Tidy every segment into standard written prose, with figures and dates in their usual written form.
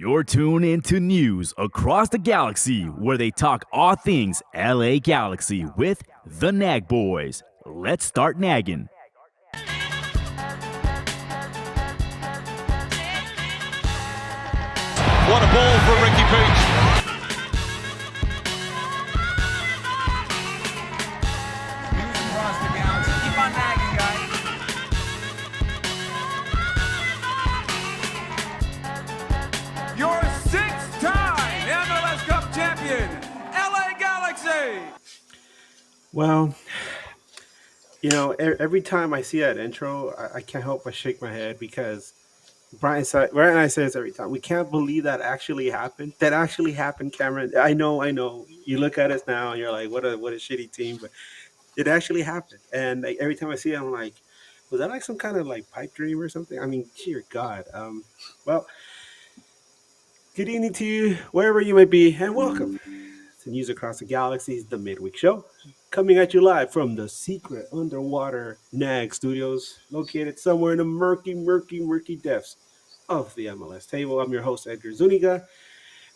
You're tuned into News Across the Galaxy, where they talk all things LA Galaxy with the Nag Boys. Let's start nagging. What a ball for Ricky Peach. News across the galaxy. Keep on nagging, guys. Your six-time MLS Cup champion, LA Galaxy. Well, every time I see that intro, I can't help but shake my head because Brian and I say this every time. We can't believe that actually happened. That actually happened, Cameron. I know. You look at us now and you're like, what a shitty team, but it actually happened. And like, every time I see it, I'm like, was that like some kind of like pipe dream or something? I mean, dear God. Well, good evening to you, wherever you may be, and welcome to News Across the Galaxy's The Midweek Show, coming at you live from the secret underwater NAG studios, located somewhere in the murky depths of the MLS table. I'm your host, Edgar Zuniga,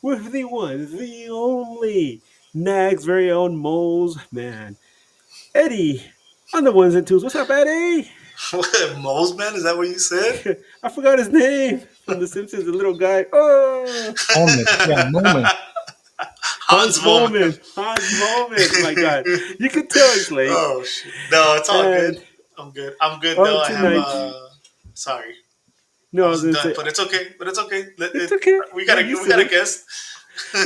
with the one, the only NAG's very own Moles man, Eddie, on the ones and twos. What's up, Eddie? What, Moles Man? Is that what you said? I forgot his name from The Simpsons, the little guy. Oh, Moment. Hans Moment. Oh my God. You can tell he's late. Oh shit! No, it's all And good. I'm good though. I tonight, have. Sorry, no, I I was was gonna done, say, but it's okay. it's okay. We got You a said guest.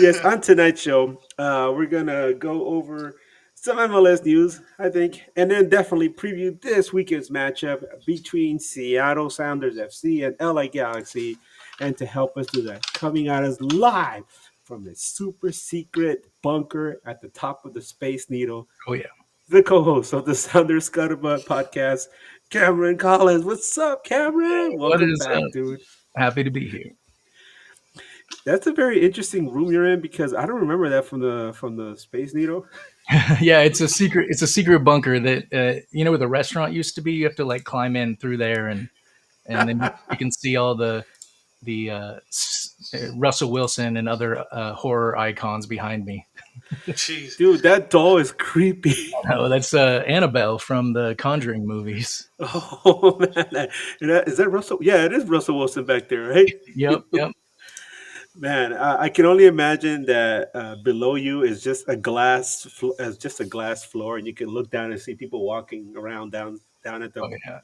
yes, on tonight's show, we're gonna go over some MLS news, I think, and then definitely preview this weekend's matchup between Seattle Sounders FC and LA Galaxy. And to help us do that, coming at us live from the super secret bunker at the top of the Space Needle, Oh, yeah. the co-host of the Sounders Scuttlebutt podcast, Cameron Collins. What's up, Cameron? What Welcome is back, up? dude. Happy to be here. That's a very interesting room you're in because I don't remember that from the Space Needle. Yeah, it's a secret. It's a secret bunker that where the restaurant used to be. You have to like climb in through there, and then you can see all the Russell Wilson and other horror icons behind me. Jeez. Dude, that doll is creepy. Oh, that's Annabelle from the Conjuring movies. Oh man, is that Russell? Yeah, it is Russell Wilson back there, right? Yep. Man, I can only imagine that below you is just a glass, floor, and you can look down and see people walking around down at the. Oh, yeah.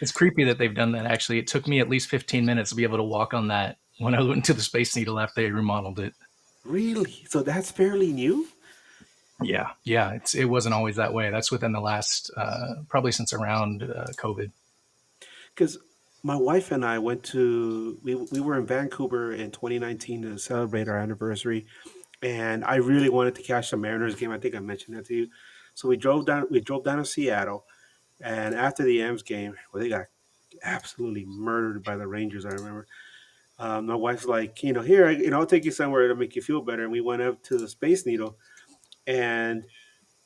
It's creepy that they've done that. Actually, it took me at least 15 minutes to be able to walk on that when I went to the Space Needle after they remodeled it. Really? So that's fairly new? Yeah. It wasn't always that way. That's within the last probably since around COVID. Because my wife and I went to we were in Vancouver in 2019 to celebrate our anniversary, and I really wanted to catch the Mariners game. I think I mentioned that to you. So we drove down to Seattle, and after the M's game, where they got absolutely murdered by the Rangers, I remember. My wife's like, here, I'll take you somewhere to make you feel better. And we went up to the Space Needle, and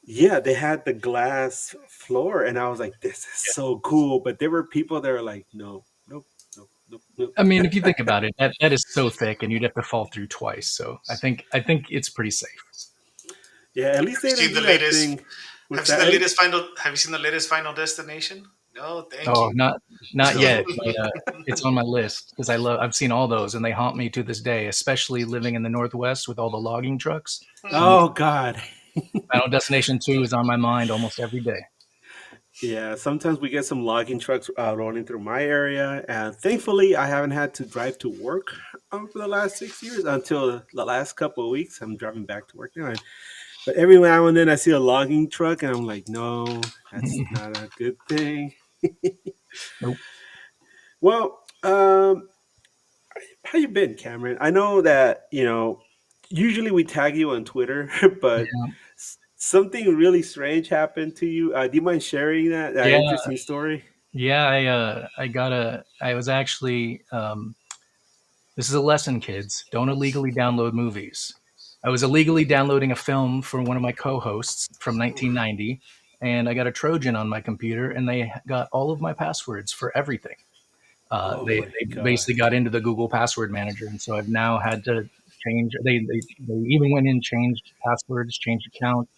yeah, they had the glass floor, and I was like, this is so cool. But there were people that were like, no, nope. I mean, if you think about it, that is so thick, and you'd have to fall through twice. So I think it's pretty safe. Yeah, at least they Have you didn't seen do the that latest? thing with Have that. you seen the latest Final Destination? No, thank Oh, you. not yet. But, it's on my list because I've seen all those, and they haunt me to this day, especially living in the Northwest with all the logging trucks. Oh God. Final Destination 2 is on my mind almost every day. Yeah, sometimes we get some logging trucks rolling through my area, and thankfully, I haven't had to drive to work for the last 6 years until the last couple of weeks. I'm driving back to work now, but every now and then I see a logging truck, and I'm like, no, that's not a good thing. Nope. Well, how you been, Cameron? I know that usually we tag you on Twitter, but Yeah. something really strange happened to you. Do you mind sharing that Yeah. interesting story? Yeah, I was actually, this is a lesson, kids. Don't illegally download movies. I was illegally downloading a film for one of my co-hosts from 1990, and I got a Trojan on my computer, and they got all of my passwords for everything. They my god. basically got into the Google password manager, and so I've now had to change. They even went in and changed passwords, changed accounts.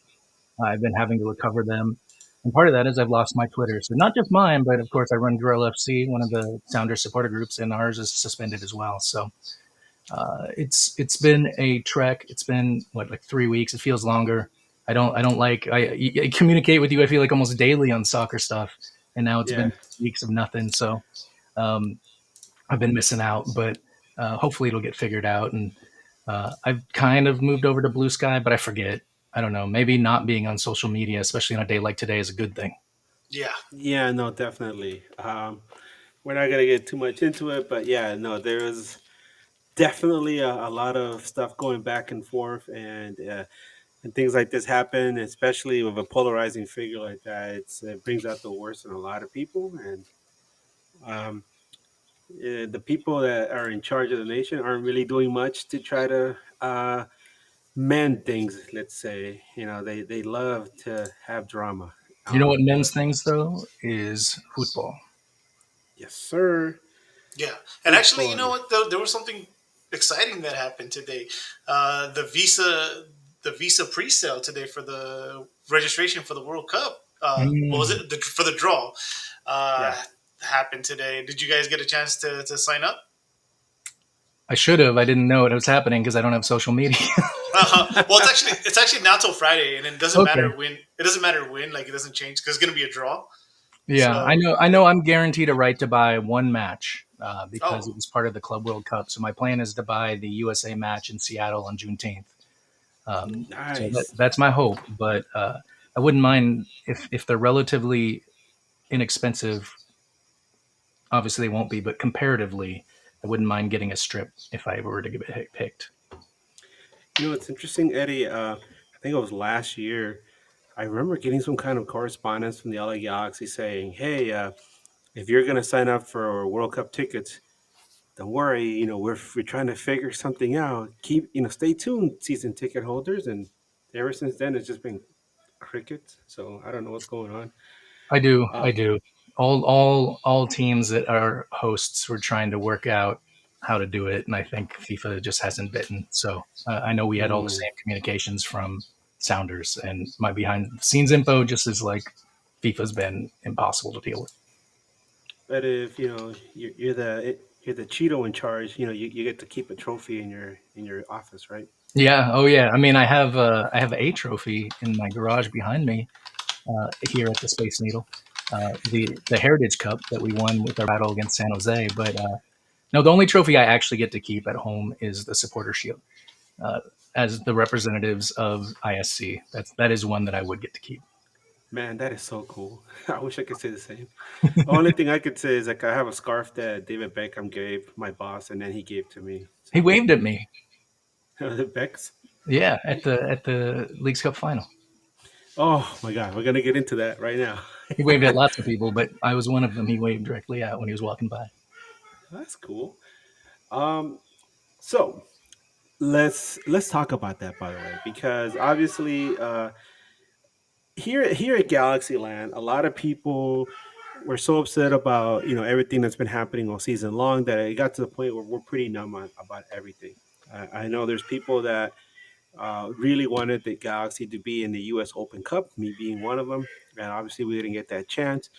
I've been having to recover them, and part of that is I've lost my Twitter. So not just mine, but of course I run Gorilla FC, one of the Sounders supporter groups, and ours is suspended as well. So it's been a trek. It's been like 3 weeks. It feels longer. I don't like I communicate with you. I feel like almost daily on soccer stuff, and now it's Yeah. been weeks of nothing. So um, I've been missing out, but hopefully it'll get figured out. And I've kind of moved over to Blue Sky, but I forget. I don't know. Maybe not being on social media, especially on a day like today, is a good thing. Yeah. Yeah, no, definitely. We're not gonna get too much into it, but yeah, no, there is definitely a lot of stuff going back and forth, and things like this happen, especially with a polarizing figure like that. It brings out the worst in a lot of people, and um, the people that are in charge of the nation aren't really doing much to try to mend things. Let's say, they love to have drama. You know what But men's things though is football. yes, sir, Yeah. And actually, you football. know what? There was something exciting that happened today. The visa pre-sale today for the registration for the World Cup. What was Mm, it? For the draw. Uh, Yeah. happened today. Did you guys get a chance to sign up? I should have. I didn't know it was happening because I don't have social media. Well, it's actually not till Friday, and it doesn't Okay. matter when. It doesn't matter when. Like it doesn't change because it's gonna be a draw. Yeah, I So, know. I know. I'm guaranteed a right to buy one match because oh, it was part of the Club World Cup. So my plan is to buy the USA match in Seattle on Juneteenth. So Nice. that's my hope. But I wouldn't mind if they're relatively inexpensive. Obviously, they won't be, but comparatively, I wouldn't mind getting a strip if I were to get it picked. It's interesting, Eddie. I think it was last year. I remember getting some kind of correspondence from the LA Galaxy saying, "Hey, if you're going to sign up for World Cup tickets, don't worry. We're trying to figure something out. Stay tuned, season ticket holders." And ever since then, it's just been crickets. So I don't know what's going on. I do. I Um, do. All teams that are hosts were trying to work out how to do it, and I think FIFA just hasn't bitten. So I know we had all the mm, same communications from Sounders, and my behind the scenes info just is like FIFA's been impossible to deal with. but if you're the Cheeto in charge, you get to keep a trophy in your office, right? Yeah. Oh yeah. I mean, I have a trophy in my garage behind me here at the Space Needle, the Heritage Cup that we won with our battle against San Jose, but. No, the only trophy I actually get to keep at home is the Supporter Shield. As the representatives of ISC, that is one that I would get to keep. Man, that is so cool. I wish I could say the same. Only thing I could say is like I have a scarf that David Beckham gave my boss, and then he gave to me. He So waved at me. the Becks. Yeah, at the Leagues Cup final. Oh my God, we're gonna get into that right now. He waved at lots of people, but I was one of them. He waved directly at when he was walking by. That's cool. Um, so let's talk about that, by the way, because obviously, here at Galaxyland, a lot of people were so upset about everything that's been happening all season long that it got to the point where we're pretty numb about everything. I know there's people that really wanted the Galaxy to be in the U.S. Open Cup, me being one of them, and obviously we didn't get that chance.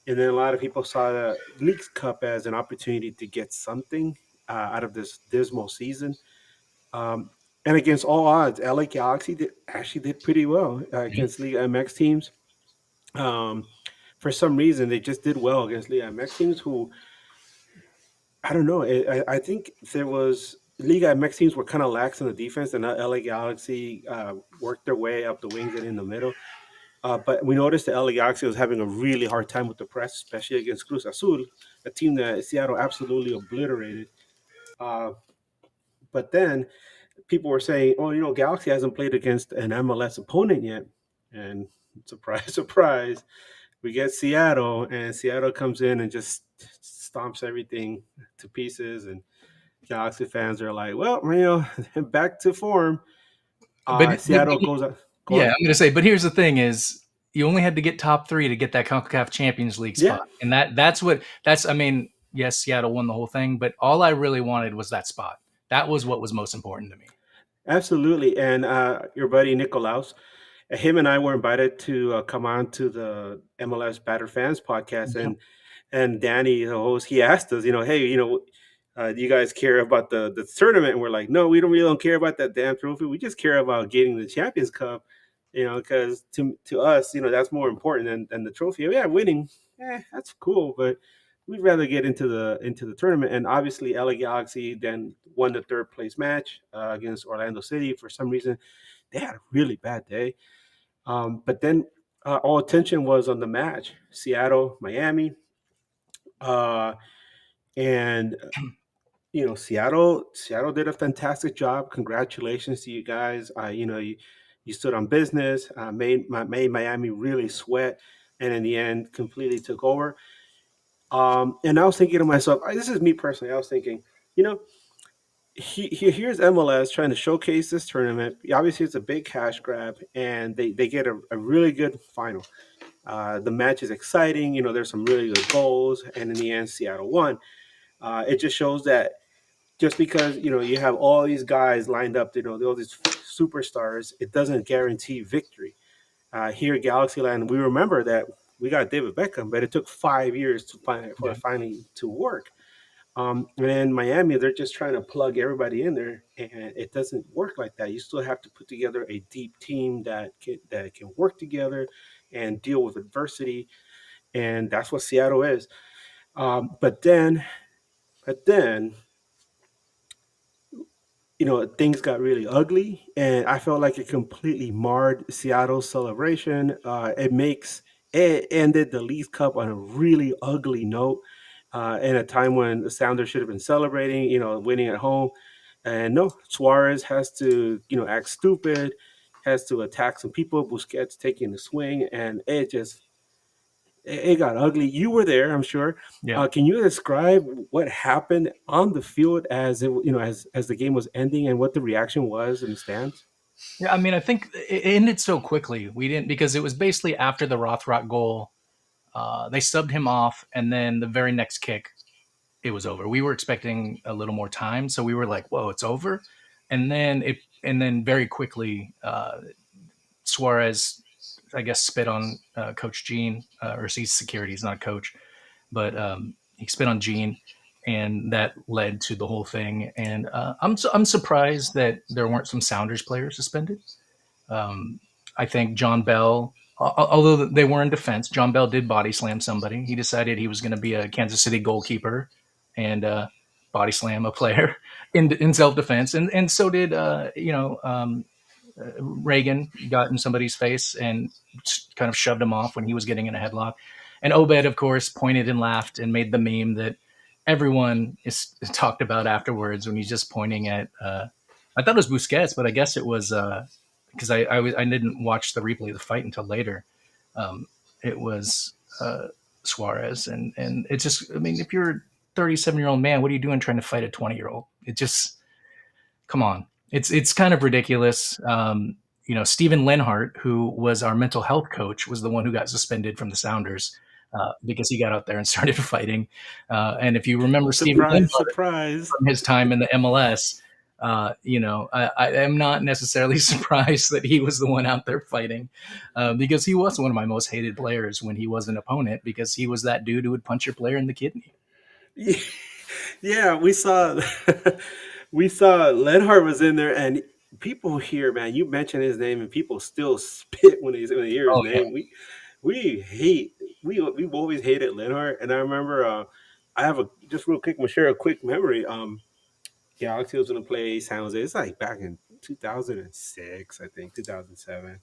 And then a lot of people saw the Leagues Cup as an opportunity to get something out of this dismal season. Um, and against all odds, LA Galaxy actually did pretty well against Liga MX teams. Um, for some reason, they just did well against Liga MX teams who, I don't know, I think there was Liga MX teams were kind of lax in the defense, and LA Galaxy worked their way up the wings and in the middle. But we noticed that LA Galaxy was having a really hard time with the press, especially against Cruz Azul, a team that Seattle absolutely obliterated. Uh, but then people were saying, "Oh, Galaxy hasn't played against an MLS opponent yet," and surprise, surprise, we get Seattle, and Seattle comes in and just stomps everything to pieces, and Galaxy fans are like, "Well, back to form." But Seattle goes up. Go yeah, on. I'm going to say. But here's the thing: is you only had to get top three to get that Concacaf Champions League Yeah, spot, and that's what that's. I mean, yes, Seattle won the whole thing, but all I really wanted was that spot. That was what was most important to me. Absolutely. And your buddy Nicolaus, him and I were invited to come on to the MLS Batter Fans podcast, Yep. and Danny, the host, he asked us, hey, do you guys care about the tournament? And we're like, no, we don't care about that damn trophy. We just care about getting the Champions Cup, because to us, that's more important than the trophy. Yeah, winning, that's cool, but we'd rather get into the tournament. And obviously, LA Galaxy then won the third place match against Orlando City. For some reason, they had a really bad day. But then all attention was on the match, Seattle, Miami, uh, and Seattle did a fantastic job. Congratulations to you guys. You stood on business, made Miami really sweat, and in the end, completely took over. And I was thinking to myself, this is me personally. I was thinking, you know, here's MLS trying to showcase this tournament. Obviously, it's a big cash grab, and they get a really good final. The match is exciting. There's some really good goals, and in the end, Seattle won. It just shows that just because you have all these guys lined up, all these superstars, it doesn't guarantee victory. Here at Galaxyland, we remember that we got David Beckham, but it took 5 years for Yeah. it finally to work. And in Miami, they're just trying to plug everybody in there, and it doesn't work like that. You still have to put together a deep team that can work together and deal with adversity, and that's what Seattle is. But then, things got really ugly, and I felt like it completely marred Seattle's celebration. It ended the League Cup on a really ugly note, in a time when the Sounders should have been celebrating, winning at home. And no, Suarez has to, act stupid, has to attack some people. Busquets taking the swing, and it got ugly. You were there, I'm sure. Yeah. Can you describe what happened on the field as the game was ending, and what the reaction was in the stands? Yeah, I mean, I think it ended so quickly. We didn't because it was basically after the Rothrock goal. They subbed him off, and then the very next kick, it was over. We were expecting a little more time, so we were like, "Whoa, it's over!" And then very quickly, Suarez, I guess, spit on Coach Gene, or he's security. He's not a coach, but he spit on Gene, and that led to the whole thing. And I'm surprised that there weren't some Sounders players suspended. Um, I think John Bell, although they were in defense, John Bell did body slam somebody. He decided he was going to be a Kansas City goalkeeper and body slam a player in self defense, and so did Reagan got in somebody's face and kind of shoved him off when he was getting in a headlock. And Obed, of course, pointed and laughed and made the meme that everyone is talked about afterwards when he's just pointing at. I thought it was Busquets, but I guess it was because I didn't watch the replay of the fight until later. It was Suarez, and it's just, I mean, if you're a 37-year-old man, what are you doing trying to fight a 20-year-old? It just, come on. It's kind of ridiculous. Steven Lenhart, who was our mental health coach, was the one who got suspended from the Sounders because he got out there and started fighting. And if you remember Steven Lenhart Surprise! from his time in the MLS, I am not necessarily surprised that he was the one out there fighting because he was one of my most hated players when he was an opponent, because he was that dude who would punch your player in the kidney. Yeah, we saw we saw Lenhart was in there, and people here, man, you mention his name, and people still spit when they hear his Oh, yeah. name. We've always hated Lenhart, and I remember I have a just real quick. I'm gonna share a quick memory. Galaxy was gonna play San Jose. It's like back in 2006, I think 2007.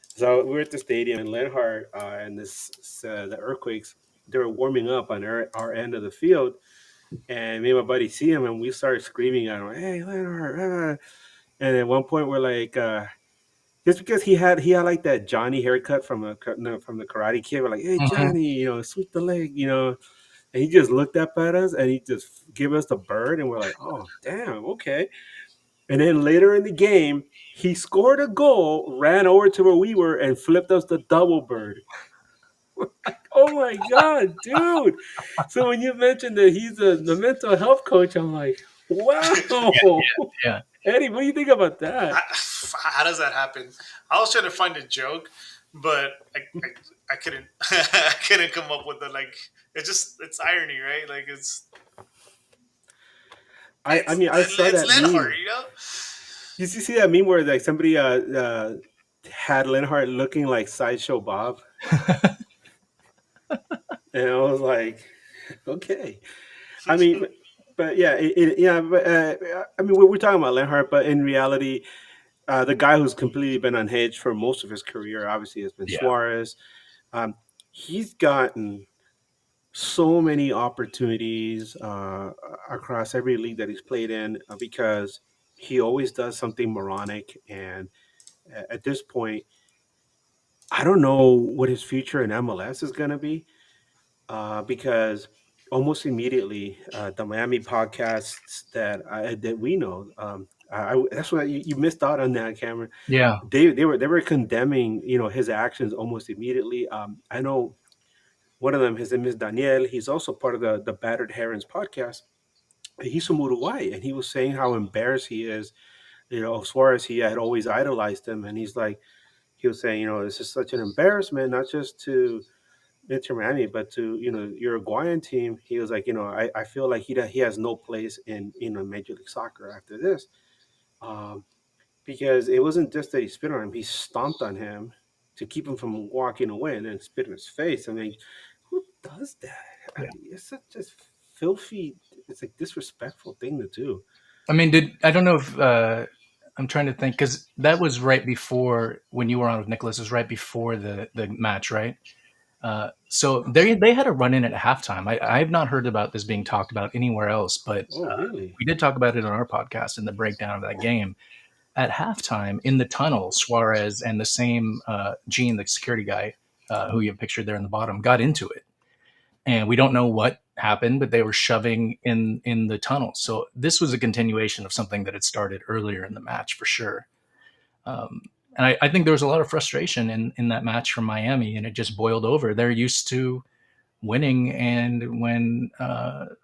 So we were at the stadium, and Lenhart and the Earthquakes, they were warming up on our end of the field. And me and my buddy see him, and we started screaming at him, "Hey, Leonard!" And at one point, we're like, just because he had like that Johnny haircut from the Karate Kid, we're like, "Hey, Mhm. Johnny, sweep the leg," And he just looked up at us, and he just gave us the bird, and we're like, "Oh, damn, okay." And then later in the game, he scored a goal, ran over to where we were, and flipped us the double bird. Oh my god, dude! So when you mentioned that he's the mental health coach, I'm like, wow, Yeah. Eddie, what do you think about that? How does that happen? I was trying to find a joke, but I couldn't I couldn't come up with it. Like it's irony, right? Like I mean, I saw it's that Lenhart, meme. You see that meme where like somebody had Linhart looking like Sideshow Bob, and I was like, okay. I mean, but yeah, yeah. But I mean, we're talking about Linhart, but in reality, the guy who's completely been unhinged for most of his career, obviously, has been Yeah. Suarez. He's gotten so many opportunities across every league that he's played in because he always does something moronic. And at this point, I don't know what his future in MLS is going to be because almost immediately the Miami podcasts that we know, that's why you missed out on that, Cameron. Yeah. They were condemning his actions almost immediately. I know one of them, his name is Daniel. He's also part of the Battered Herons podcast. He's from Uruguay, and he was saying how embarrassed he is. Of Suarez, he had always idolized him, and he was saying, this is such an embarrassment, not just to Inter Miami, but to Uruguayan team. He was like, I feel like he has no place in Major League Soccer after this, um, because it wasn't just that he spit on him; he stomped on him to keep him from walking away, and then spit in his face. I mean, who does that? I Yeah. mean, it's such just filthy. It's like disrespectful thing to do. I mean, I don't know if I'm trying to think because that was right before when you were on with Nicholas. It was right before the match, right? So they had a run in at halftime. I have not heard about this being talked about anywhere else, but Oh, really? we did talk about it on our podcast in the breakdown of that game. At halftime, in the tunnel, Suarez and the same Gene, the security guy, who you have pictured there in the bottom, got into it, and we don't know what happened, but they were shoving in the tunnel. So this was a continuation of something that had started earlier in the match for sure. And I think there was a lot of frustration in that match from Miami, and it just boiled over. They're used to winning, and when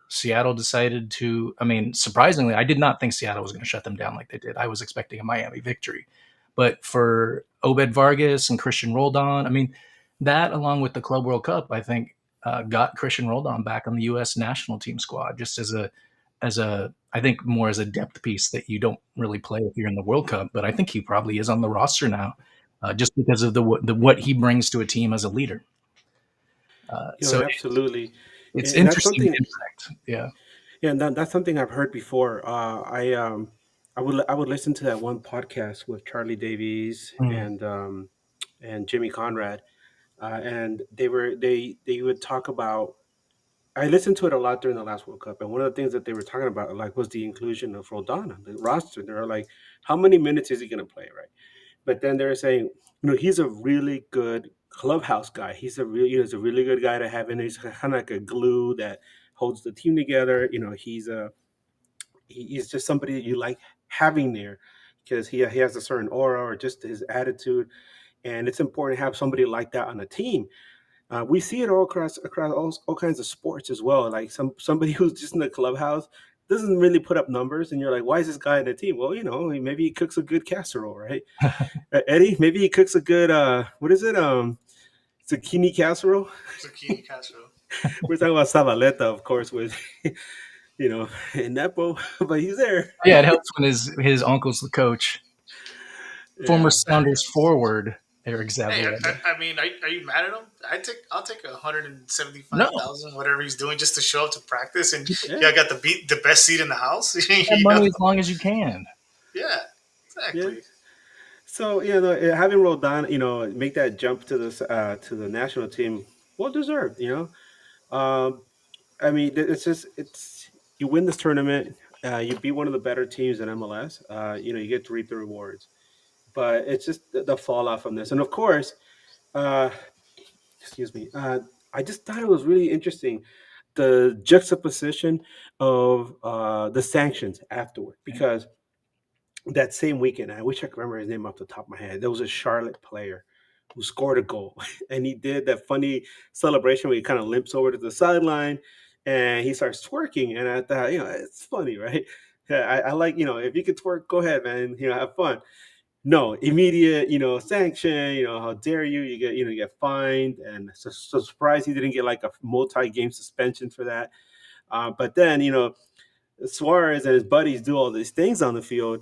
Seattle decided to, I mean, surprisingly, I did not think Seattle was going to shut them down like they did. I was expecting a Miami victory, but for Obed Vargas and Christian Roldan, I mean, that along with the Club World Cup, I think got Christian Roldan back on the U.S. national team squad just as a I think more as a depth piece that you don't really play if you're in the World Cup, but I think he probably is on the roster now, just because of the what he brings to a team as a leader. So Absolutely, it's and that's interesting something. impact. Yeah. Yeah, and that's something I've heard before. I would listen to that one podcast with Charlie Davies Mm. and Jimmy Conrad, and they would talk about. I listened to it a lot during the last World Cup, and one of the things that they were talking about like was the inclusion of Roldan on the roster. They were like, how many minutes is he going to play, right? But then they're saying, he's a really good clubhouse guy. He's a really good guy to have in. He's kind of like a glue that holds the team together. He's just somebody that you like having there because he has a certain aura or just his attitude, and it's important to have somebody like that on a team. We see it all across all kinds of sports as well. Like somebody who's just in the clubhouse doesn't really put up numbers, and you're like, why is this guy in the team? Well, maybe he cooks a good casserole, right? Eddie, maybe he cooks a good what is it? Zucchini casserole. Zucchini casserole. We're talking about Savaleta, of course, with Nepo, but he's there. Yeah, it helps when his uncle's the coach. Former Yeah. Sounders forward Eric Hey, Zavaleta. I mean, are you mad at him? I'll take No, 175,000, whatever he's doing, just to show up to practice, and keep yeah, I got the best seat in the house. that money as long as you can. Yeah, Yeah. exactly. So having Roldan, make that jump to the national team, well deserved. I mean, it's you win this tournament, you beat one of the better teams in MLS. You get to reap the rewards, but it's just the fall off from this, and of course, uh, excuse me, I just thought it was really interesting the juxtaposition of the sanctions afterward because that same weekend, I wish I could remember his name off the top of my head. There was a Charlotte player who scored a goal, and he did that funny celebration where he kind of limps over to the sideline, and he starts twerking. And I thought, it's funny, right? Yeah, I like, if you could twerk, go ahead, man. Have fun. No, immediate, sanction. How dare you? You get fined, and so surprised he didn't get like a multi-game suspension for that. But then, Suarez and his buddies do all these things on the field,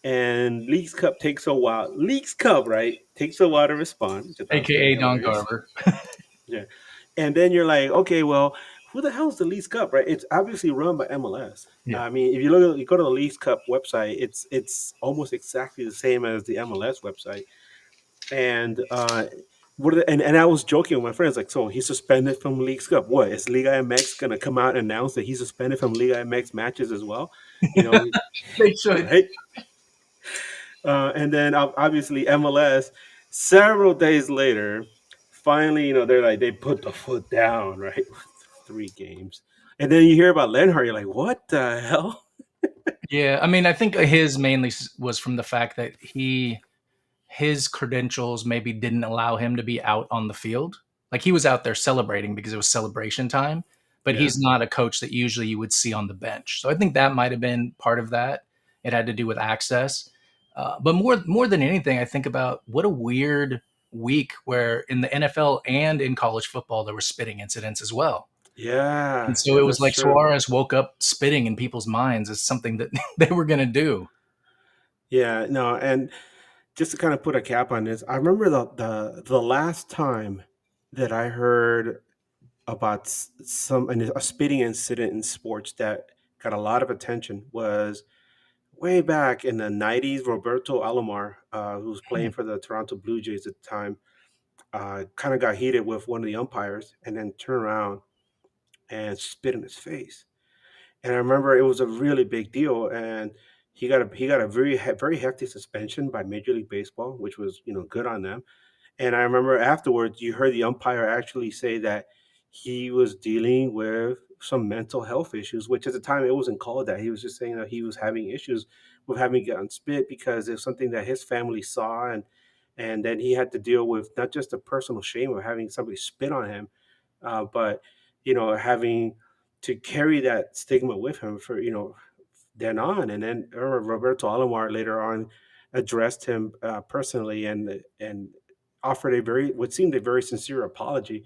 and Leagues Cup takes a while. Leagues Cup, right? Takes a while to respond, which I thought was very AKA Don hilarious. Garber. Yeah, and then you're like, okay, well, who the hell's the Leagues Cup, right? It's obviously run by MLS. Yeah. I mean, if you go to the Leagues Cup website, it's almost exactly the same as the MLS website, and and I was joking with my friends, like, so he's suspended from Leagues Cup. What is Liga MX gonna come out and announce that he's suspended from Liga MX matches as well? You know, They should. right? And then obviously MLS, several days later, finally, they're like, they put the foot down, right? 3 games. And then you hear about Lenhart, you're like, what the hell? Yeah, I mean, I think his mainly was from the fact that his credentials maybe didn't allow him to be out on the field. Like he was out there celebrating because it was celebration time, but Yeah. he's not a coach that usually you would see on the bench. So I think that might have been part of that. It had to do with access. But more than anything, I think about what a weird week where in the NFL and in college football there were spitting incidents as well. Yeah. And so Yeah, it was that's like true. Suarez woke up spitting in people's minds as something that they were going to do. Yeah, no, and just to kind of put a cap on this, I remember the last time that I heard about a spitting incident in sports that got a lot of attention was way back in the '90s. Roberto Alomar, who was playing for the Toronto Blue Jays at the time, kind of got heated with one of the umpires, and then turned around and spit in his face. And I remember it was a really big deal, and he got a very hefty suspension by Major League Baseball, which was good on them. And I remember afterwards, you heard the umpire actually say that he was dealing with some mental health issues, which at the time it wasn't called that. He was just saying that he was having issues with having gotten spit because it's something that his family saw, and then he had to deal with not just the personal shame of having somebody spit on him, but having to carry that stigma with him for then on. And then Roberto Alomar later on addressed him personally and offered a very what seemed a very sincere apology.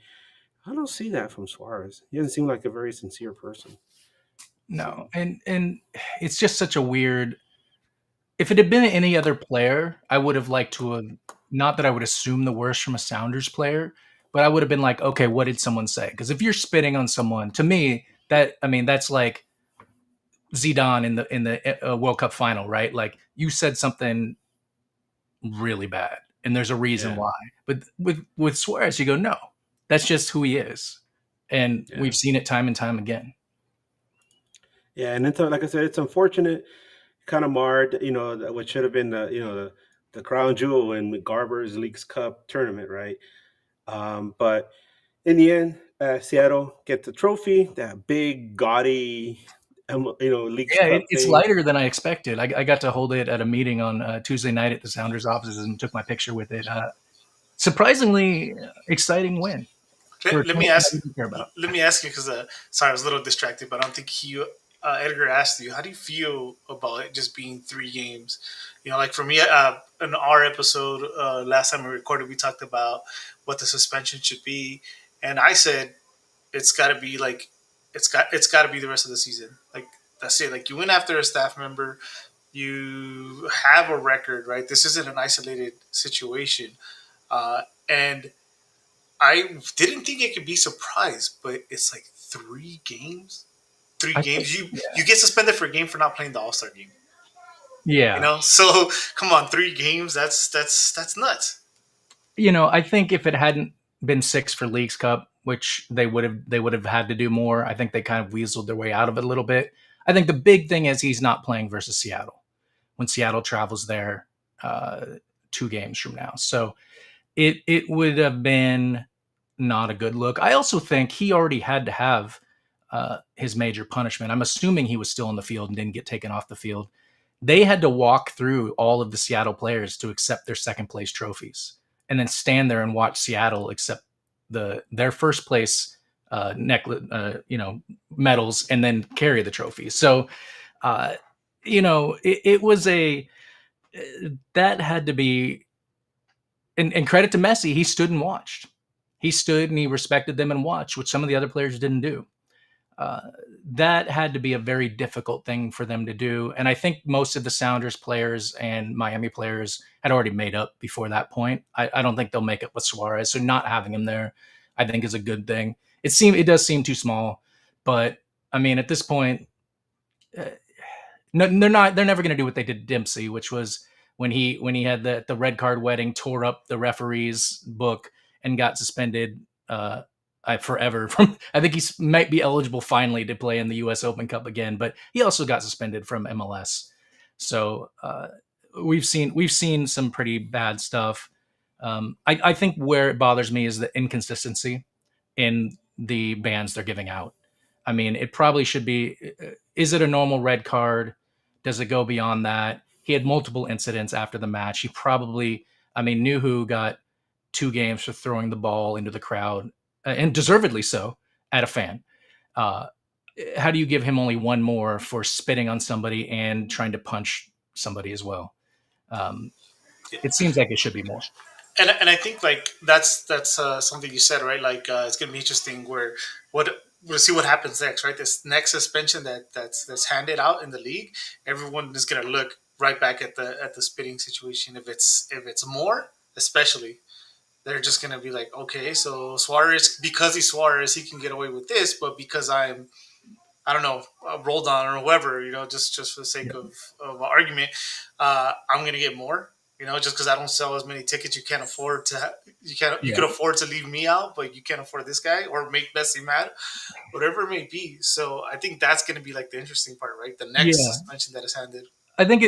I don't see that from Suarez. He doesn't seem like a very sincere person. No, So and it's just such a weird. If it had been any other player, I would have liked to have. Not that I would assume the worst from a Sounders player, but I would have been like, okay, what did someone say? Because if you're spitting on someone, to me, that's like Zidane in the World Cup final, right? Like you said something really bad, and there's a reason yeah, why. But with Suarez, you go, no, that's just who he is, and yeah, we've seen it time and time again. yeah. And it's like I said, it's unfortunate. Kind of marred, what should have been the crown jewel in Garber's Leagues Cup tournament, right? But in the end, Seattle get the trophy, that big gaudy, Leagues Yeah, Cup it's thing. lighter than I expected. I got to hold it at a meeting on Tuesday night at the Sounders offices and took my picture with it. Surprisingly exciting win for a Let team me I ask. didn't care about. Let me ask you because sorry, I was a little distracted, but I don't think Edgar asked you. How do you feel about it just being 3 games? Like for me, in our episode last time we recorded, we talked about what the suspension should be, and I said it's got to be like it's got to be the rest of the season. Like that's it. Like you went after a staff member, you have a record, right? This isn't an isolated situation, and I didn't think I could be surprised, but it's like 3 games. Three I think, games. You yeah, you get suspended for a game for not playing the All Star game. yeah. So come on, 3 games. That's nuts. I think if it hadn't been 6 for Leagues Cup, which they would have had to do more. I think they kind of weaseled their way out of it a little bit. I think the big thing is he's not playing versus Seattle when Seattle travels there 2 games from now. So it would have been not a good look. I also think he already had to have his major punishment. I'm assuming he was still on the field and didn't get taken off the field. They had to walk through all of the Seattle players to accept their second place trophies. and then stand there and watch Seattle accept their first place medals and then carry the trophy. So, it was that had to be, and credit to Messi, he stood and watched. He stood and he respected them and watched, which some of the other players didn't do. Uh, that had to be a very difficult thing for them to do. And I think most of the Sounders players and Miami players had already made up before that point. I don't think they'll make up with Suarez. So not having him there, I think, is a good thing. It does seem too small, but I mean, at this point, no, they're never going to do what they did to Dempsey, which was when he had the red card wedding, tore up the referee's book and got suspended forever from. I think he might be eligible finally to play in the U.S. Open Cup again, but he also got suspended from MLS. So we've seen some pretty bad stuff. I think where it bothers me is the inconsistency in the bans they're giving out. I mean, it probably should be. Is it a normal red card? Does it go beyond that? He had multiple incidents after the match. He probably, I mean, Nuhu got 2 games for throwing the ball into the crowd, and deservedly so, at a fan. How do you give him only 1 more for spitting on somebody and trying to punch somebody as well? It seems like it should be more. And I think like that's something you said, right? Like it's gonna be interesting we'll see what happens next, right? This next suspension that's handed out in the league, everyone is gonna look right back at the spitting situation. If it's more, especially, they're just gonna be like, okay, so Suarez, because he's Suarez, he can get away with this, but because I don't know, rolled on or whoever, just for the sake of argument, I'm going to get more, just because I don't sell as many tickets. You can't afford to, you can afford to leave me out, but you can't afford this guy or make Messi mad, whatever it may be. So I think that's going to be like the interesting part, right? The next suspension that is handed. I think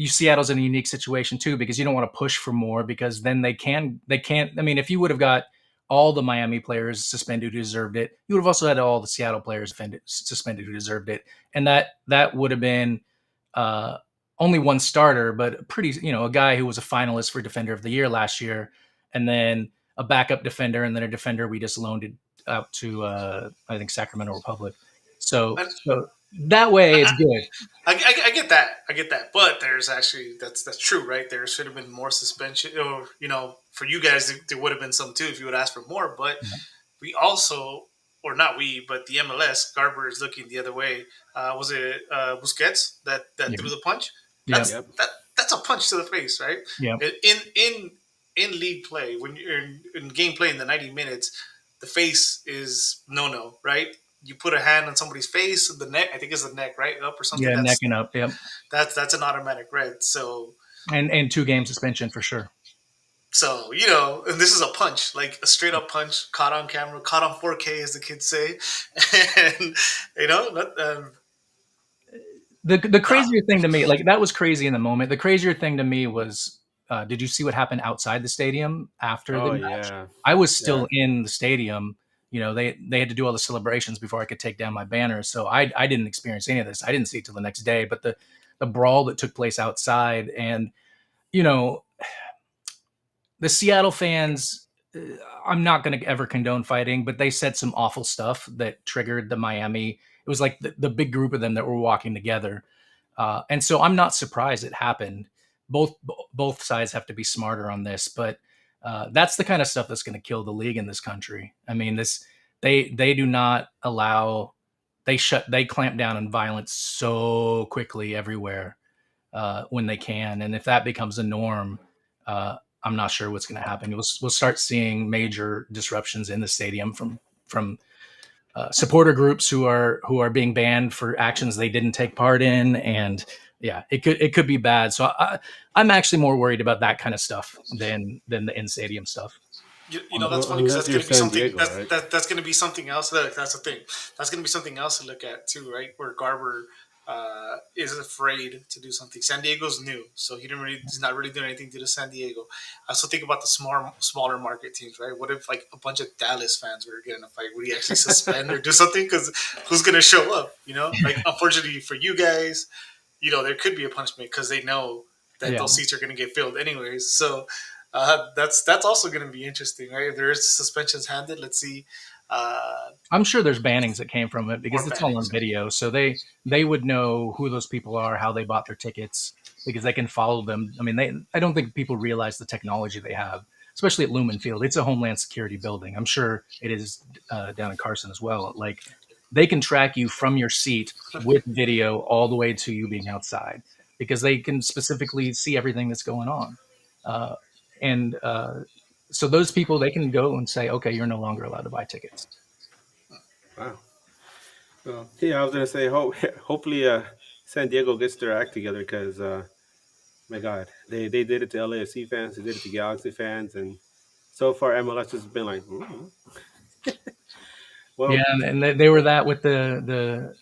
Seattle's in a unique situation too, because you don't want to push for more, because then they can't. I mean, if you would have got all the Miami players suspended who deserved it, you would have also had all the Seattle players suspended who deserved it, and that would have been only one starter, but a guy who was a finalist for Defender of the Year last year, and then a backup defender, and then a defender we just loaned out to I think Sacramento Republic. So that way it's good. I get that, but there's actually that's true, right? There should have been more suspension, or for you guys there would have been some too if you would ask for more. But we also, or not we, but the MLS, Garber is looking the other way. Was it Busquets that threw the punch? That's a punch to the face, right? Yeah. In league play, when you're in game play in the 90 minutes, the face is no, right? You put a hand on somebody's face, the neck, I think it's the neck, right? Up or something. Yeah, neck and up. Yep. That's an automatic red. So and 2-game suspension for sure. So, and this is a punch, like a straight up punch, caught on camera, caught on 4K, as the kids say. And, the crazier thing to me, like that was crazy in the moment. The crazier thing to me was, did you see what happened outside the stadium after the match? Yeah. I was still in the stadium. They had to do all the celebrations before I could take down my banner. So I didn't experience any of this. I didn't see it till the next day, but the brawl that took place outside, and, the Seattle fans, I'm not going to ever condone fighting, but they said some awful stuff that triggered the Miami. It was like the big group of them that were walking together. And so I'm not surprised it happened. Both sides have to be smarter on this, but that's the kind of stuff that's going to kill the league in this country. I mean, they do not allow, they clamp down on violence so quickly everywhere when they can. And if that becomes a norm, I'm not sure what's going to happen. We'll start seeing major disruptions in the stadium from supporter groups who are being banned for actions they didn't take part in, and it could be bad. So I'm actually more worried about that kind of stuff than the in stadium stuff. That's funny, because that's going to be something. Diego, right? That's going to be something else. That's the thing. That's going to be something else to look at too, right? Where Garber is afraid to do something. San Diego's new, so he's not really doing anything to the San Diego. I also think about the smaller market teams, right? What if like a bunch of Dallas fans were getting a fight? Would he actually suspend or do something? Because who's going to show up? Like unfortunately for you guys, there could be a punishment because they know that those seats are going to get filled anyways. So That's also going to be interesting, right? If there is suspensions handed, let's see. I'm sure there's bannings that came from it because More it's all on bannings. video, so they would know who those people are, how they bought their tickets, because they can follow them. I mean, I don't think people realize the technology they have, especially at Lumen Field. It's a Homeland Security building. I'm sure it is down in Carson as well. Like they can track you from your seat with video all the way to you being outside because they can specifically see everything that's going on. Uh, and So those people, they can go and say, okay, you're no longer allowed to buy tickets. Wow. Well, yeah, I was gonna say, hopefully, San Diego gets their act together because, my God, they did it to LAFC fans, they did it to Galaxy fans, and so far MLS has been like, Yeah, well, and they were that with the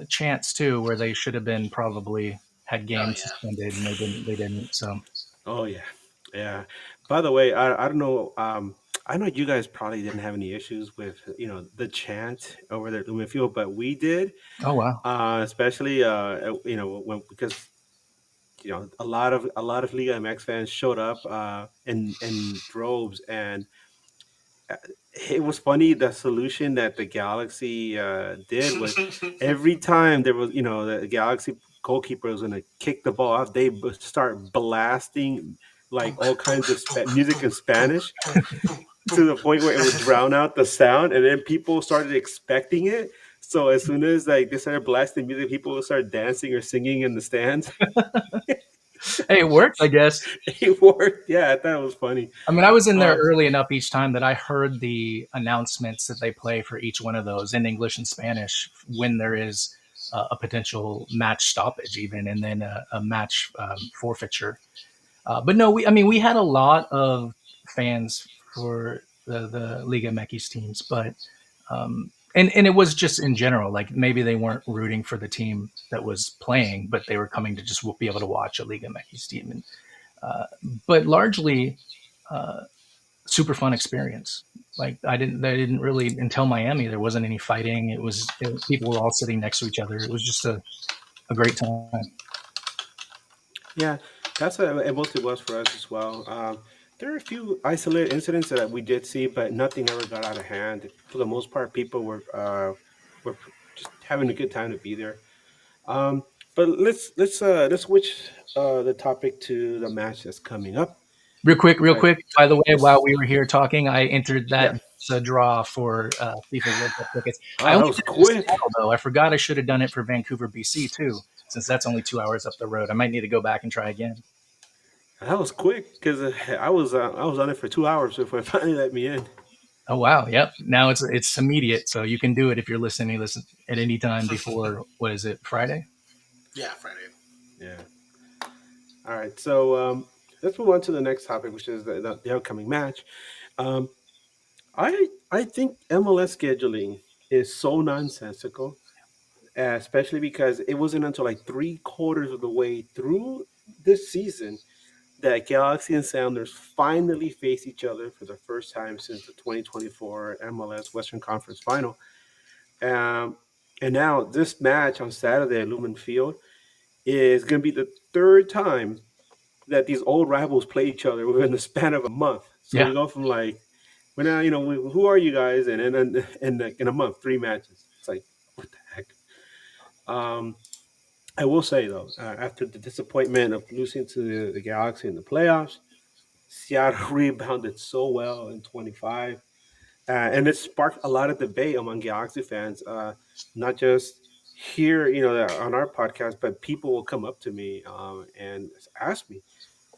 chance too, where they should have been probably had Oh games yeah. suspended, and they didn't. They didn't. So oh yeah, yeah. By the way, I don't know. I know you guys probably didn't have any issues with the chant over there at Lumen Field, but we did, oh wow, especially because a lot of Liga MX fans showed up in droves, and uh, it was funny. The solution that the Galaxy did was every time there was the Galaxy goalkeeper was going to kick the ball out, they start blasting like all kinds of music in Spanish to the point where it would drown out the sound, and then people started expecting it. So as soon as like they started blasting music, people would start dancing or singing in the stands. hey, it worked, I guess. It worked. Yeah, I thought it was funny. I mean, I was in there Uh, early enough each time that I heard the announcements that they play for each one of those in English and Spanish when there is a potential match stoppage, even, and then a match forfeiture. But no, I mean, we had a lot of fans for the Liga MX teams, but and it was just in general, like maybe they weren't rooting for the team that was playing, but they were coming to just be able to watch a Liga MX team, and uh, but largely uh, super fun experience. Like they didn't really until Miami. There wasn't any fighting. People were all sitting next to each other. It was just a great time. Yeah, that's what it mostly was for us as well. There are a few isolated incidents that we did see, but nothing ever got out of hand. For the most part, people were just having a good time to be there. Um, but let's switch the topic to the match that's coming up. Real Right. quick. By the way, while Yes. we were here talking, I entered Yeah. that draw for FIFA World Cup tickets. I Oh, that only was did it to quick. Seattle though. I forgot I should have done it for Vancouver, BC too, since that's only 2 hours up the road. I might need to go back and try again. That was quick because I was on it for 2 hours before it finally let me in. Oh wow, yep. Now it's immediate, so you can do it if you're listening. Listen at any time before what is it, Friday? Yeah, Friday. Yeah. All right. So let's move on to the next topic, which is the upcoming match. Um, I think MLS scheduling is so nonsensical, especially because it wasn't until like 3/4 of the way through this season that Galaxy and Sounders finally face each other for the first time since the 2024 MLS Western Conference Final. Um, and now this match on Saturday at Lumen Field is going to be the third time that these old rivals play each other within the span of a month. So Yeah, we go from like, well, now who are you guys? And then in a month, 3 matches. It's like, what the heck? Um, I will say though, after the disappointment of losing to the Galaxy in the playoffs, Seattle rebounded so well in 25, and it sparked a lot of debate among Galaxy fans. Not just here, on our podcast, but people will come up to me and ask me,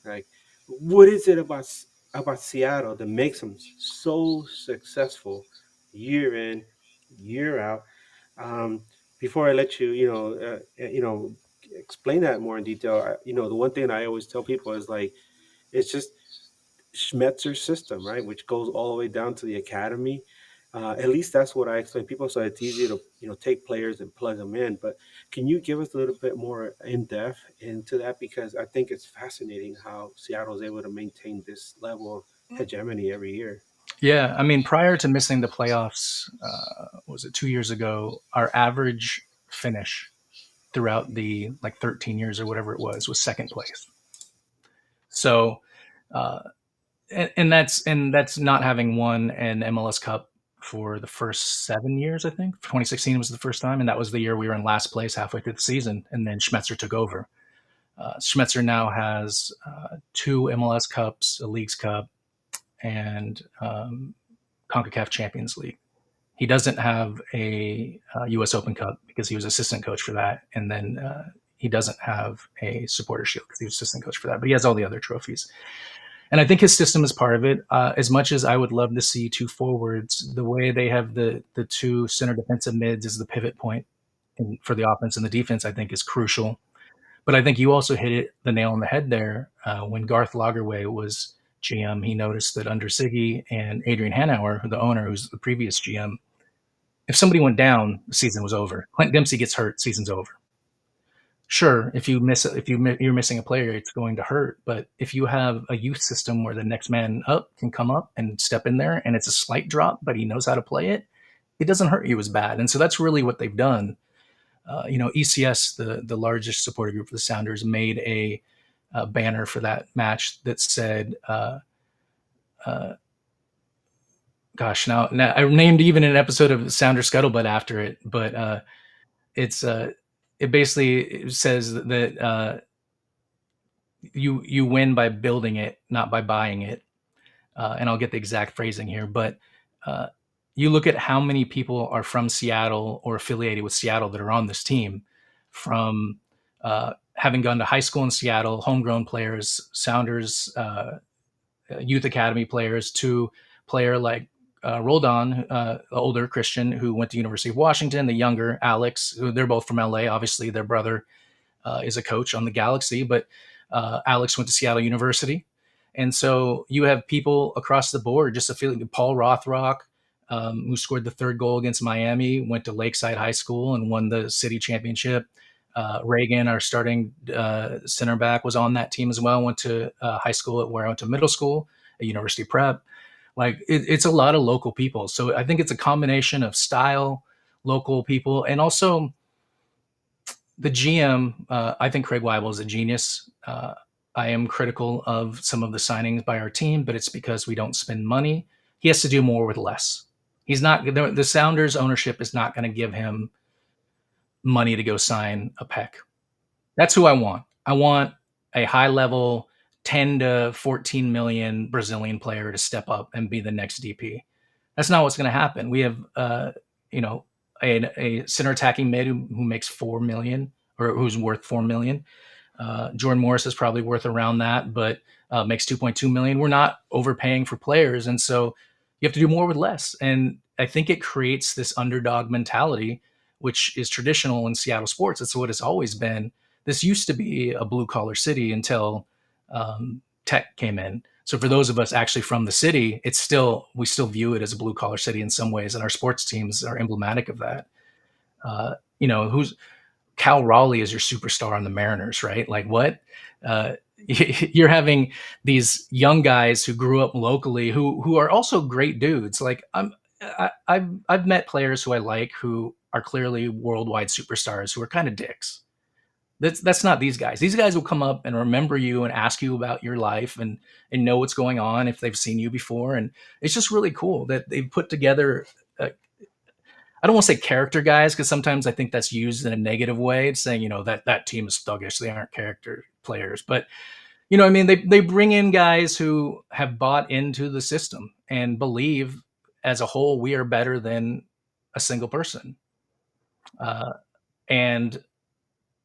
like, what is it about Seattle that makes them so successful year in, year out? Um, Before I let you, explain that more in detail, the one thing I always tell people is like, it's just Schmetzer's system, right, which goes all the way down to the academy. At least that's what I explain people, so it's easy to take players and plug them in. But can you give us a little bit more in depth into that, because I think it's fascinating how Seattle is able to maintain this level of hegemony every year. yeah. I mean, prior to missing the playoffs, was it 2 years ago? Our average finish throughout the like 13 years or whatever it was second place. So, and that's not having won an MLS Cup for the first 7 years. I think 2016 was the first time, and that was the year we were in last place halfway through the season, and then Schmetzer took over. Schmetzer now has 2 MLS Cups, a Leagues Cup, and CONCACAF Champions League. He doesn't have a U.S. Open Cup because he was assistant coach for that, and then he doesn't have a Supporter Shield because he was assistant coach for that. But he has all the other trophies, and I think his system is part of it. As much as I would love to see 2 forwards, the way they have the 2 center defensive mids as the pivot point for the offense and the defense, I think is crucial. But I think you also hit the nail on the head there. When Garth Lagerwey was GM, he noticed that under Siggy and Adrian Hanauer, the owner, who's the previous GM, if somebody went down, the season was over. Clint Dempsey gets hurt, season's over. Sure, if you're missing a player, it's going to hurt. But if you have a youth system where the next man up can come up and step in there, and it's a slight drop, but he knows how to play it, it doesn't hurt you as bad. And so that's really what they've done. ECS, the largest supporter group for the Sounders, made a banner for that match that said, gosh, now I named even an episode of Sounder Scuttlebutt after it, but it basically says that you win by building it, not by buying it. And I'll get the exact phrasing here, but you look at how many people are from Seattle or affiliated with Seattle that are on this team, from having gone to high school in Seattle, homegrown players, Sounders, youth academy players, to player like Roldan, the older Christian, who went to University of Washington, the younger Alex, who they're both from LA. Obviously, their brother is a coach on the Galaxy, but Alex went to Seattle University. And so you have people across the board just affiliated. Paul Rothrock, who scored the 3rd goal against Miami, went to Lakeside High School and won the city championship. Reagan, our starting center back, was on that team as well. Went to high school where I went to middle school at University Prep. Like it's a lot of local people. So I think it's a combination of style, local people, and also the GM. I think Craig Weibel is a genius. I am critical of some of the signings by our team, but it's because we don't spend money. He has to do more with less. He's not, the Sounders ownership is not going to give him money to go sign a Peck. That's who I want. I want a high level 10 to 14 million Brazilian player to step up and be the next DP. That's not what's going to happen. We have, a center attacking mid who makes 4 million, or who's worth 4 million. Jordan Morris is probably worth around that, but makes 2.2 million. We're not overpaying for players. And so you have to do more with less. And I think it creates this underdog mentality, which is traditional in Seattle sports. It's what it's always been. This used to be a blue collar city until tech came in. So for those of us actually from the city, we still view it as a blue collar city in some ways. And our sports teams are emblematic of that. Who's Cal Raleigh is your superstar on the Mariners, right? Like what? You're having these young guys who grew up locally who are also great dudes. Like I've met players who I like who are clearly worldwide superstars who are kind of dicks. That's not these guys. These guys will come up and remember you and ask you about your life and know what's going on if they've seen you before. And it's just really cool that they've put together I don't want to say character guys, because sometimes I think that's used in a negative way. It's saying, that team is thuggish. They aren't character players. But, they bring in guys who have bought into the system and believe as a whole we are better than a single person. And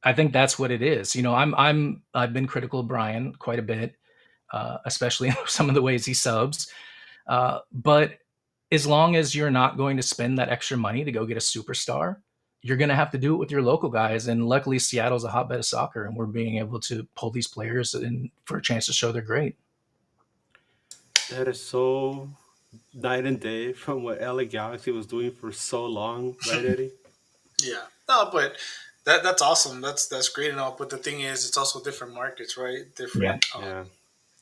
I think that's what it is. I've been critical of Brian quite a bit, especially in some of the ways he subs. But as long as you're not going to spend that extra money to go get a superstar, you're going to have to do it with your local guys. And luckily, Seattle's a hotbed of soccer, and we're being able to pull these players in for a chance to show they're great. That is so night and day from what LA Galaxy was doing for so long, right, Eddie? Yeah. No, but that's awesome. That's great and all. But the thing is, it's also different markets, right? Different. Yeah.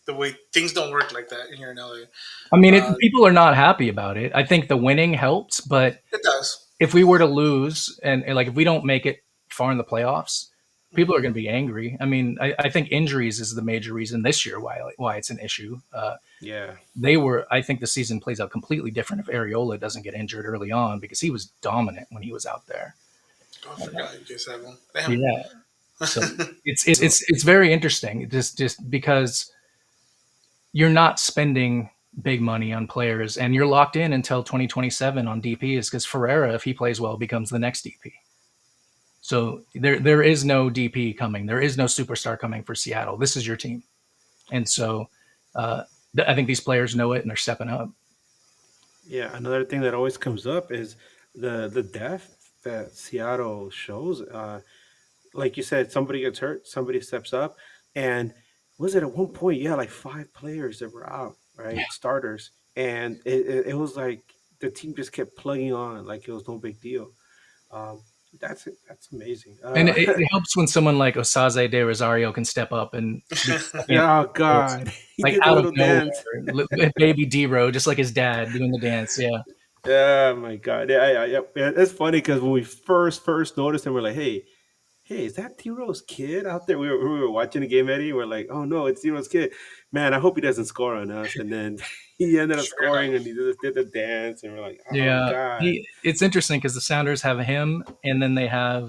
The way things don't work like that here in LA. I mean, people are not happy about it. I think the winning helps, but it does. If we were to lose and like if we don't make it far in the playoffs, people are going to be angry. I mean, I think injuries is the major reason this year why it's an issue. Yeah. I think the season plays out completely different if Areola doesn't get injured early on because he was dominant when he was out there. Oh, I forgot you just had one. Damn. Yeah. So So it's very interesting just because you're not spending big money on players and you're locked in until 2027 on DPs because Ferreira, if he plays well, becomes the next DP. So there is no DP coming. There is no superstar coming for Seattle. This is your team. And so uh, I think these players know it and they're stepping up. yeah, another thing that always comes up is the depth that Seattle shows. Like you said, somebody gets hurt, somebody steps up, and was it at one point? Yeah, like five players that were out, right? Starters, and it was like the team just kept plugging on, like it was no big deal. Um, that's amazing. And it helps when someone like Osaze de Rosario can step up and be Yeah, oh God, he like did the out of little nowhere, dance. baby D-Ro, just like his dad doing the dance. Yeah. Yeah, my God, yeah. It's funny because when we first noticed him, we're like, hey, is that T-Rose kid out there? We were watching the game, Eddie. We're like, oh no, it's T-Rose kid. Man, I hope he doesn't score on us. And then he ended up Sure scoring, and enough. he just did the dance, and we're like, oh Yeah, God. it's interesting because the Sounders have him, and then they have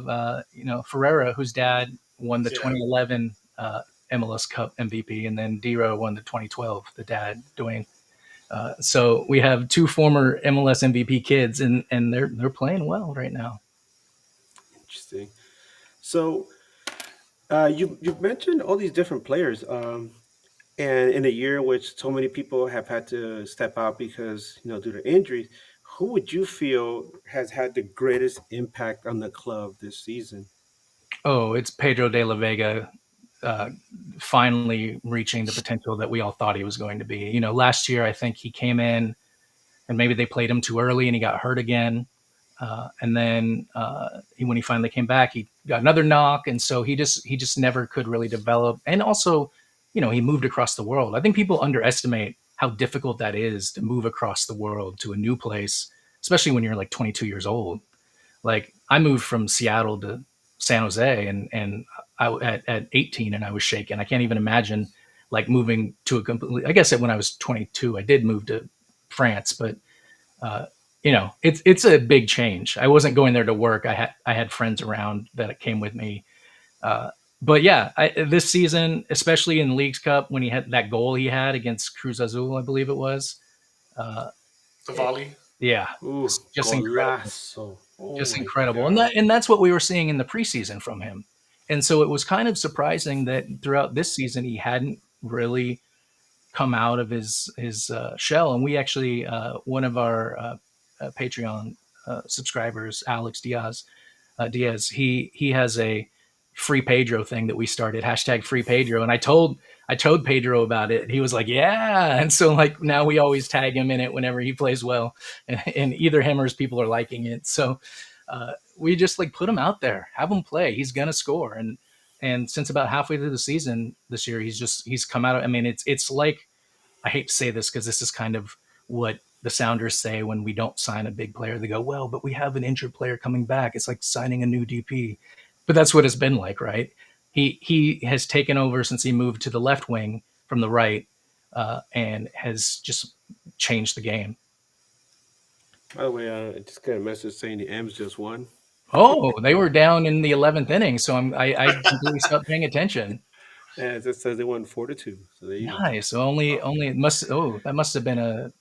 Ferreira, whose dad won the Yeah. 2011 MLS Cup MVP, and then Dero won the 2012. The dad, Dwayne. So we have two former MLS MVP kids, and they're playing well right now. Interesting. So you've mentioned all these different players, and in a year in which so many people have had to step out because due to injuries, who would you feel has had the greatest impact on the club this season? Oh, it's Pedro de la Vega uh, finally reaching the potential that we all thought he was going to be. Last year I think he came in and maybe they played him too early and he got hurt again. And then when he finally came back, he got another knock, and so he just never could really develop. And also, he moved across the world. I think people underestimate how difficult that is to move across the world to a new place, especially when you're like 22 years old. Like I moved from Seattle to San Jose, and at 18, and I was shaken. I can't even imagine like moving to a completely. I guess that when I was 22, I did move to France, but uh, it's a big change. I wasn't going there to work. I had friends around that came with me. Uh, but yeah, this season, especially in the Leagues Cup, when he had that goal he had against Cruz Azul, I believe it was. Uh, The volley. yeah, Ooh, just incredible, golazo! Oh just my incredible, and God! that's what we were seeing in the preseason from him. And so it was kind of surprising that throughout this season he hadn't really come out of his shell. And we actually one of our Patreon subscribers, Alex Diaz, he has a free Pedro thing that we started, hashtag free Pedro, and I told Pedro about it. He was like, yeah, and so like now we always tag him in it whenever he plays well, and either him or his people are liking it. So we just like put him out there, have him play. He's gonna score, and since about halfway through the season this year, he's come out. I mean, it's like I hate to say this because this is kind of what the Sounders say when we don't sign a big player. They go, well, but we have an injured player coming back. It's like signing a new DP. But that's what it's been like, right? He has taken over since he moved to the left wing from the right, and has just changed the game. By the way, I just got a message saying the M's just won. Oh, they were down in the 11th inning, so I completely stopped paying attention. Yeah, it just says they won 4-2. So there you go. Nice. So only it must. Oh, that must have been a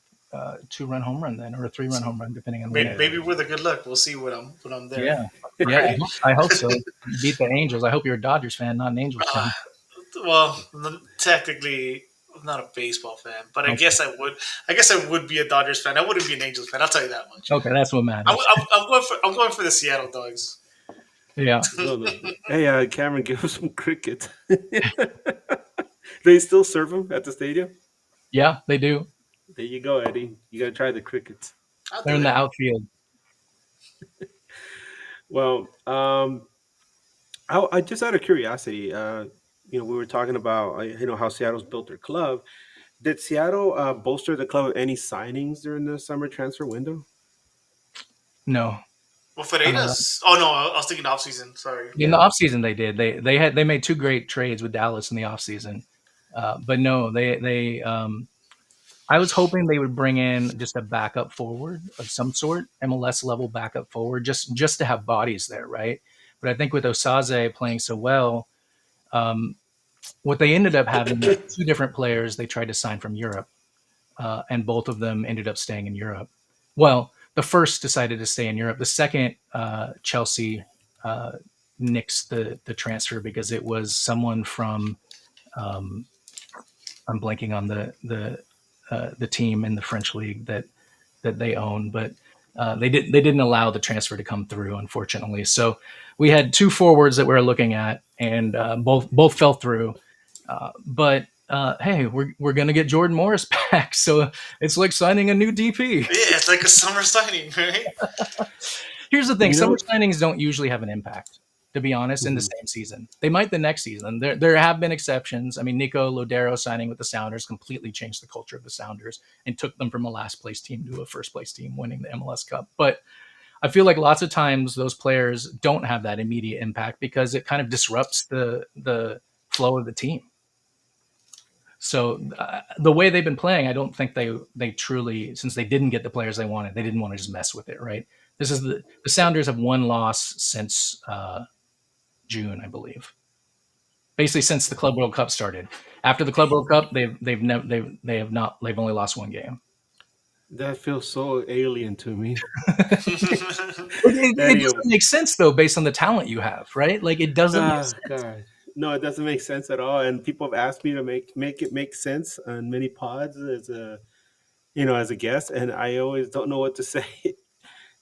two-run home run then, or a three-run home run, depending on when. Maybe with a good luck, we'll see when I'm there. Yeah, yeah. Right. I hope so. Beat the Angels. I hope you're a Dodgers fan, not an Angels fan. Well, technically, I'm not a baseball fan, but I Okay. guess I would. I guess I would be a Dodgers fan. I wouldn't be an Angels fan. I'll tell you that much. Okay, that's what matters. I'm going for the Seattle Dogs. Yeah. No, no. Hey, Cameron, give us some cricket. They still serve them at the stadium. Yeah, they do. There you go, Eddie. You got to try the crickets. I'll They're do in the it. outfield. Well, I just out of curiosity, we were talking about how Seattle's built their club. Did Seattle bolster the club with any signings during the summer transfer window? No, Well, Uh, Ferreira's. Oh no, I was thinking off season. Sorry. in the Yeah. offseason, they did. They made two great trades with Dallas in the offseason. But no, they I was hoping they would bring in just a backup forward of some sort, MLS level backup forward, just to have bodies there, right? But I think with Osaze playing so well, um, what they ended up having was two different players they tried to sign from Europe, and both of them ended up staying in Europe. Well, the first decided to stay in Europe. The second, Chelsea nixed the transfer because it was someone from um, I'm blanking on the team in the French league that they own, but they didn't allow the transfer to come through, unfortunately. So we had two forwards that we were looking at, and both fell through. But hey, we're gonna get Jordan Morris back, so it's like signing a new DP. Yeah, it's like a summer signing, right? Here's the thing: You summer know. signings don't usually have an impact. To be honest, in the Mhm. same season, they might the next season. There have been exceptions. I mean, Nico Lodero signing with the Sounders completely changed the culture of the Sounders and took them from a last place team to a first place team, winning the MLS Cup. But I feel like lots of times those players don't have that immediate impact because it kind of disrupts the flow of the team. So the way they've been playing, I don't think they truly, since they didn't get the players they wanted, they didn't want to just mess with it, right? This is the Sounders have one loss since June, I believe. Basically, since the Club World Cup started. After the Club World Cup, they have not they've only lost one game. That feels so alien to me. It Eddie, doesn't make sense though, based on the talent you have, right? Like it doesn't make sense. God, no, it doesn't make sense at all. And people have asked me to make it make sense on many pods as a as a guest, and I always don't know what to say.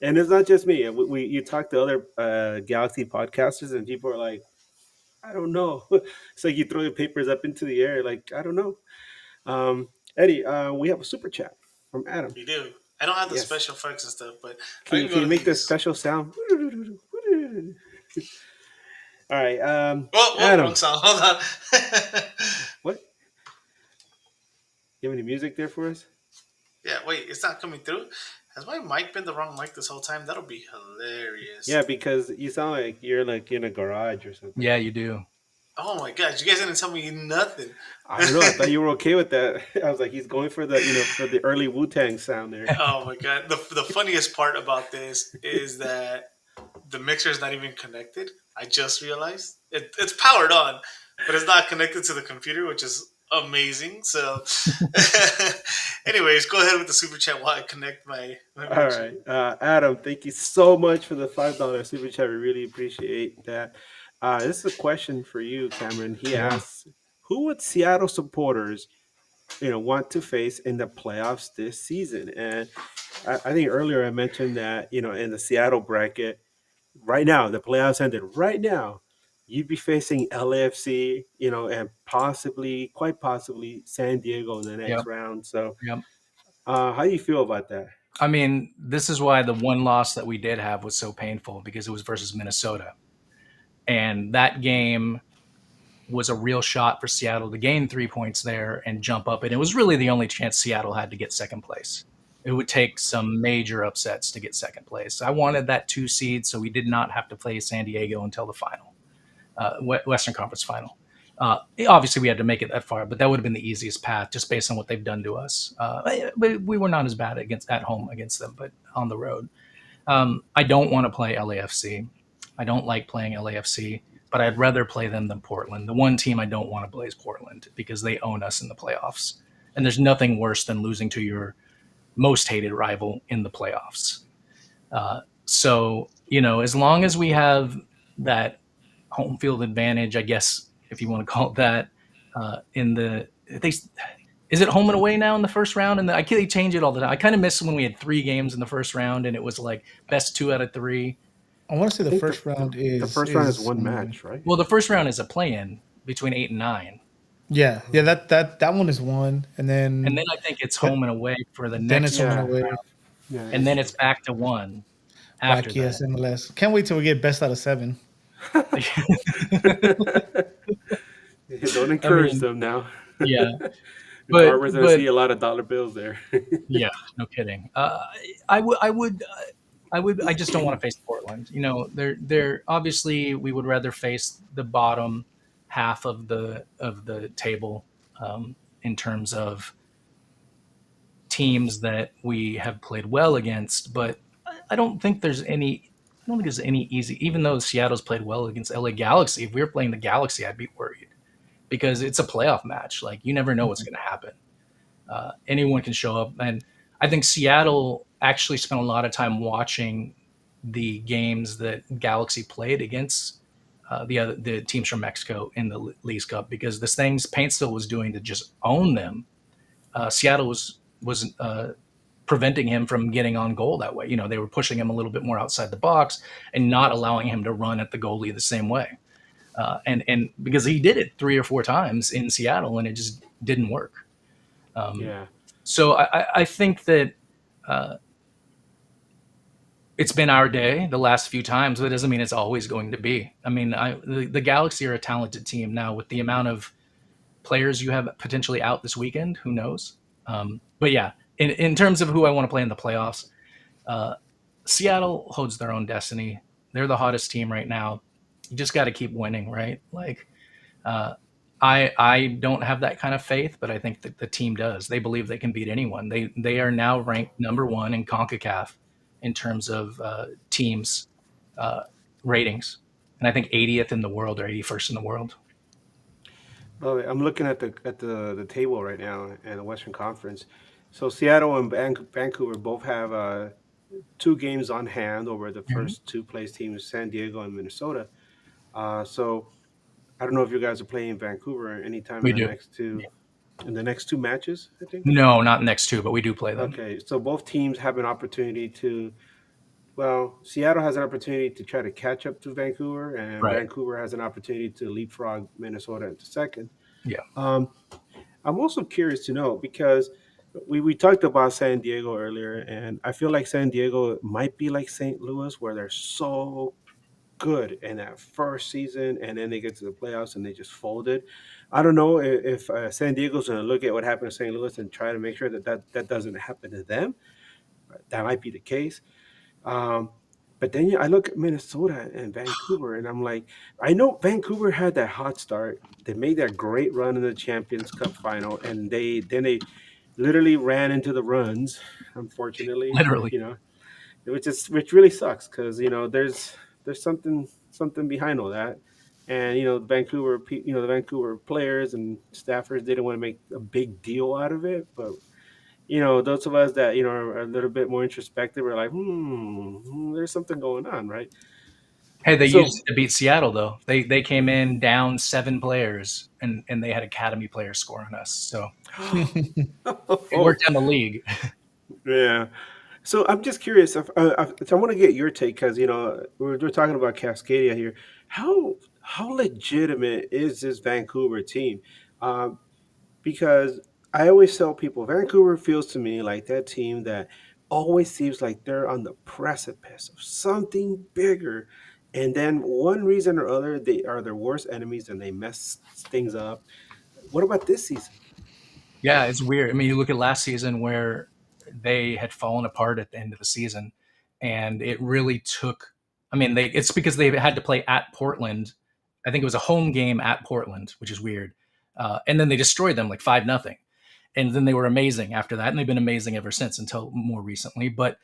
And it's not just me. You talk to other Galaxy podcasters, and people are like, I don't know. It's like you throw your papers up into the air, like I don't know. Eddie, we have a super chat from Adam. You do. I don't have the Yes. special effects and stuff, but Can I you can can go you to make the these. special sound? All right, Whoa, wrong Adam. sound. Hold on. What? You have any music there for us? Yeah, wait, it's not coming through. Has my mic been the wrong mic this whole time? That'll be hilarious. Yeah, because you sound like you're like in a garage or something. Yeah, you do. Oh my gosh, you guys didn't tell me nothing. I don't know. I thought you were okay with that. I was like, he's going for the for the early Wu Tang sound there. Oh my god. The funniest part about this is that the mixer is not even connected. I just realized it's powered on, but it's not connected to the computer, which is amazing. So, anyways, go ahead with the super chat while I connect my All mixer. right, Adam, thank you so much for the $5 super chat. We really appreciate that. This is a question for you, Cameron. He Yeah. asks, "Who would Seattle supporters, want to face in the playoffs this season?" And I think earlier I mentioned that in the Seattle bracket, right now the playoffs ended. Right now, you'd be facing LAFC, and possibly, quite possibly, San Diego in the next Yep. round. So, Yep. how do you feel about that? I mean, this is why the one loss that we did have was so painful because it was versus Minnesota. And that game was a real shot for Seattle to gain 3 points there and jump up. And it was really the only chance Seattle had to get second place. It would take some major upsets to get second place. I wanted that 2 seed, so we did not have to play San Diego until the final, Western Conference final. Obviously, we had to make it that far, but that would have been the easiest path just based on what they've done to us. But we were not as bad at home against them, but on the road. I don't want to play LAFC. I don't like playing LAFC, but I'd rather play them than Portland. The one team I don't want to play is Portland because they own us in the playoffs. And there's nothing worse than losing to your most hated rival in the playoffs. So, as long as we have that home field advantage, I guess, if you want to call it that, is it home and away now in the first round? And I can't change it all the time. I kind of miss when we had 3 games in the first round and it was like best 2 out of 3. I want to say I the think first round the is first round is one match, right? Well, the first round is a play-in between 8 and 9. yeah, that one is one, and And then then I think it's But- home and away for the then next it's home Yeah. and away. Yeah, and then it's back to 1 after Like yes, that. MLS. Can't wait till we get best out of 7. don't encourage mean, them now. Yeah. Barbara's gonna but see a lot of dollar bills there. yeah, no kidding. I would I just don't want to face Portland. You know, they're obviously we would rather face the bottom half of the table in terms of teams that we have played well against. But I don't think there's any. I don't think there's any easy. Even though Seattle's played well against LA Galaxy, if we were playing the Galaxy, I'd be worried because it's a playoff match. Like you never know what's going to happen. Anyone can show up, and I think Seattle actually spent a lot of time watching the games that Galaxy played against the teams from Mexico in the Leagues Cup because the things Paintsville was doing to just own them, Seattle was preventing him from getting on goal that way. You know, they were pushing him a little bit more outside the box and not allowing him to run at the goalie the same way. And because he did it 3 or 4 times in Seattle and it just didn't work. Yeah. So I think that it's been our day the last few times, but it doesn't mean it's always going to be. I mean, the Galaxy are a talented team now with the amount of players you have potentially out this weekend. Who knows? But yeah, in terms of who I want to play in the playoffs, Seattle holds their own destiny. They're the hottest team right now. You just got to keep winning, right? Like, I don't have that kind of faith, but I think that the team does. They believe they can beat anyone. They are now ranked #1 in CONCACAF in terms of teams ratings, and I think 80th in the world or 81st in the world. Well, I'm looking at the table right now in the Western Conference. So Seattle and Vancouver both have 2 games on hand over the first 2 place teams, San Diego and Minnesota. So I don't know if you guys are playing Vancouver anytime We in the do. next two in the next 2 matches, I think. No, not next 2, but we do play them. Okay, so both teams have an opportunity to. Well, Seattle has an opportunity to try to catch up to Vancouver, and Right. Vancouver has an opportunity to leapfrog Minnesota into second. Yeah. Um, I'm also curious to know because we talked about San Diego earlier, and I feel like San Diego might be like St. Louis, where they're so good in that first season, and then they get to the playoffs and they just folded. I don't know if San Diego's going to look at what happened to St. Louis and try to make sure that doesn't happen to them. That might be the case. Um, but then I look at Minnesota and Vancouver, and I'm like, I know Vancouver had that hot start. They made that great run in the Champions Cup final, and they literally ran into the runs. Unfortunately, Literally. which really sucks because there's something behind all that, and the Vancouver players and staffers didn't want to make a big deal out of it, but those of us that are a little bit more introspective are like, there's something going on, right? Hey, they So, used it to beat Seattle though. They came in down 7 players and they had academy players score on us. So it worked on the league. yeah. So I'm just curious. So I want to get your take because we're talking about Cascadia here. How legitimate is this Vancouver team? Um, because I always tell people Vancouver feels to me like that team that always seems like they're on the precipice of something bigger, and then one reason or other they are their worst enemies and they mess things up. What about this season? Yeah, it's weird. I mean, you look at last season where they had fallen apart at the end of the season, and it really took. I mean, it's because they had to play at Portland. I think it was a home game at Portland, which is weird. And then they destroyed them like 5-0, and then they were amazing after that, and they've been amazing ever since until more recently. But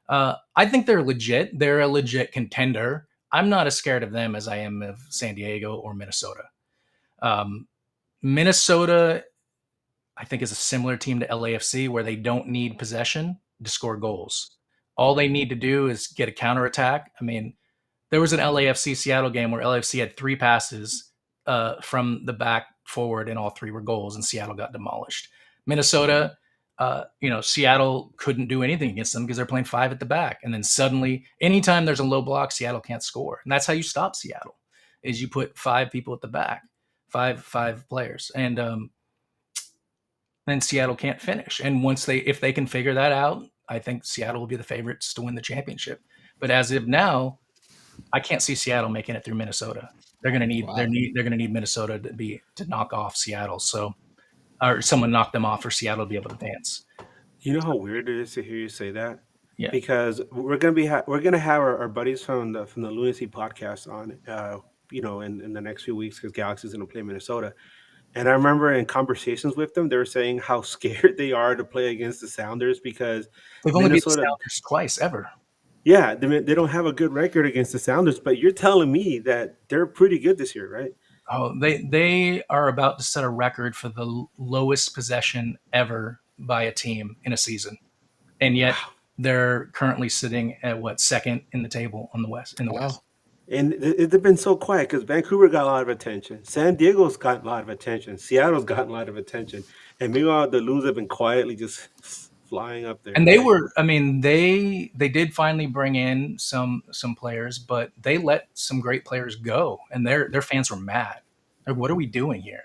I think they're legit. They're a legit contender. I'm not as scared of them as I am of San Diego or Minnesota. Minnesota I think is a similar team to LAFC where they don't need possession to score goals. All they need to do is get a counterattack. I mean, there was an LAFC Seattle game where LAFC had 3 passes from the back forward, and all 3 were goals, and Seattle got demolished. Minnesota, Seattle couldn't do anything against them because they're playing 5 at the back, and then suddenly, anytime there's a low block, Seattle can't score, and that's how you stop Seattle. Is you put 5 people at the back, five players, and then Seattle can't finish. And if they can figure that out, I think Seattle will be the favorites to win the championship. But as of now, I can't see Seattle making it through Minnesota. They're going to need they're going to need Minnesota to knock off Seattle, or someone knock them off for Seattle to be able to advance. You know how weird it is to hear you say that? Yeah. because we're gonna have our buddies from the Lunacy podcast on, in the next few weeks because Galaxy's gonna play Minnesota. And I remember in conversations with them, they were saying how scared they are to play against the Sounders because They've only beat the Minnesota, Sounders twice ever. yeah, they don't have a good record against the Sounders. But you're telling me that they're pretty good this year, right? Oh, they are about to set a record for the lowest possession ever by a team in a season, and yet Wow. they're currently sitting at what, second in the table on the West in the West. Wow. And they've been so quiet because Vancouver got a lot of attention. San Diego's got a lot of attention. Seattle's gotten a lot of attention. And meanwhile, the Loons have been quietly just flying up there. And they were, I mean, they did finally bring in some players, but they let some great players go, and their fans were mad. Like, what are we doing here?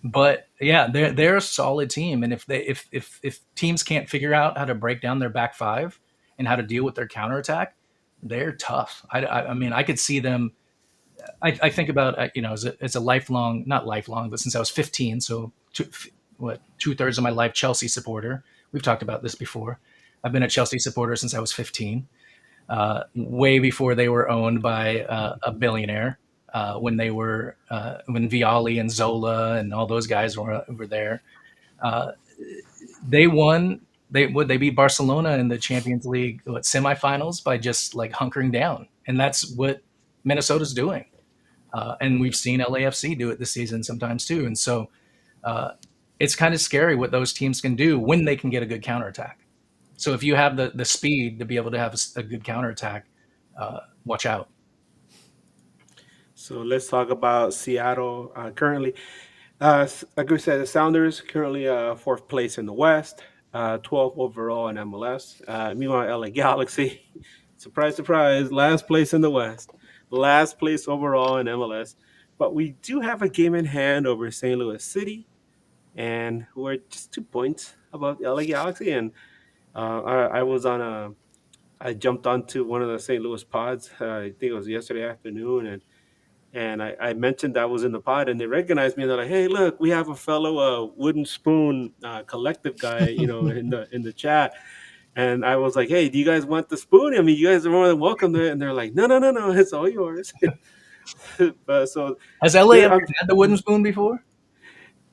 But yeah, they're a solid team, and if teams can't figure out how to break down their back five and how to deal with their counterattack, they're tough. I mean, I could see them. I think about, as a lifelong, not lifelong, but since I was 15, so 2/3 of my life Chelsea supporter. We've talked about this before. I've been a Chelsea supporter since I was 15, way before they were owned by a billionaire. When when Vialli and Zola and all those guys were there, they won. They beat Barcelona in the Champions League semifinals by just like hunkering down, and that's what Minnesota's doing. And we've seen LAFC do it this season sometimes too. And so it's kind of scary what those teams can do when they can get a good counterattack. So if you have the speed to be able to have a good counterattack, watch out. So let's talk about Seattle currently. Like we said, the Sounders currently fourth place in the West, 12th overall in MLS. Meanwhile, LA Galaxy, surprise, surprise, last place in the West, last place overall in MLS. But we do have a game in hand over St. Louis City, and who are just 2 points above LA Galaxy. And I was on I jumped onto one of the St. Louis pods. I think it was yesterday afternoon, and I mentioned I was in the pod, and they recognized me, and they're like, "Hey, look, we have a fellow wooden spoon collective guy, in the chat." And I was like, "Hey, do you guys want the spoon? I mean, you guys are more than welcome to it." And they're like, "No, no, no, no, it's all yours." So, Has LA there, ever had the wooden spoon before?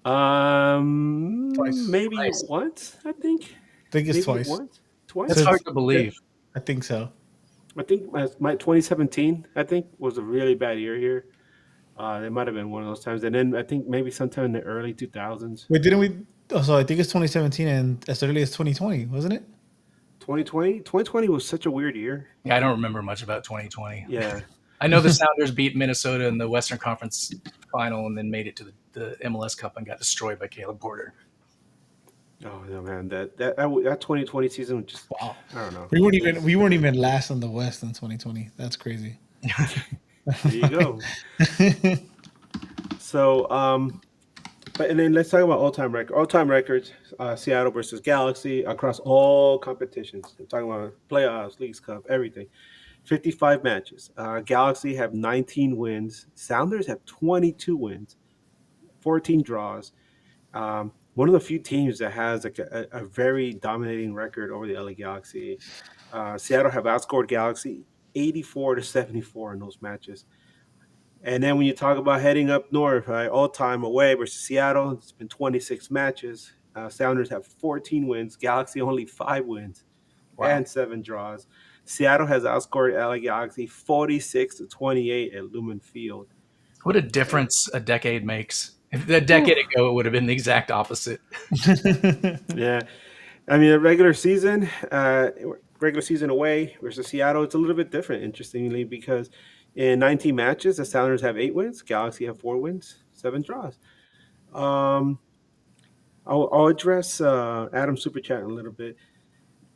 Twice. maybe Twice. once, I think, I think it's maybe twice. once, twice. That's hard to believe. I think so. I think my 2017, I think, was a really bad year here. It might have been one of those times, and then I think maybe sometime in the early 2000s. Wait, didn't we? Oh, so I think it's 2017 and as early as 2020, wasn't it? 2020 was such a weird year. Yeah, I don't remember much about 2020. Yeah. I know the Sounders beat Minnesota in the Western Conference final and then made it to the MLS Cup and got destroyed by Caleb Porter. Oh no, man, that 2020 season was just, Wow. I don't know. We weren't even last in the West in 2020. That's crazy. There you go. So, but and then let's talk about all-time records. Seattle versus Galaxy across all competitions. I'm talking about playoffs, Leagues Cup, everything. 55 matches. Galaxy have 19 wins. Sounders have 22 wins, 14 draws. One of the few teams that has like a very dominating record over the LA Galaxy. Seattle have outscored Galaxy 84-74 in those matches. And then when you talk about heading up north, right, all time away versus Seattle, it's been 26 matches. Sounders have 14 wins. Galaxy only 5 wins and 7 draws. Seattle has outscored LA Galaxy 46-28 at Lumen Field. What a difference a decade makes. If a decade ago, it would have been the exact opposite. Yeah. I mean, a regular season away versus Seattle, it's a little bit different, interestingly, because in 19 matches, the Sounders have 8 wins, Galaxy have 4 wins, 7 draws. I'll address Adam Super Chat in a little bit.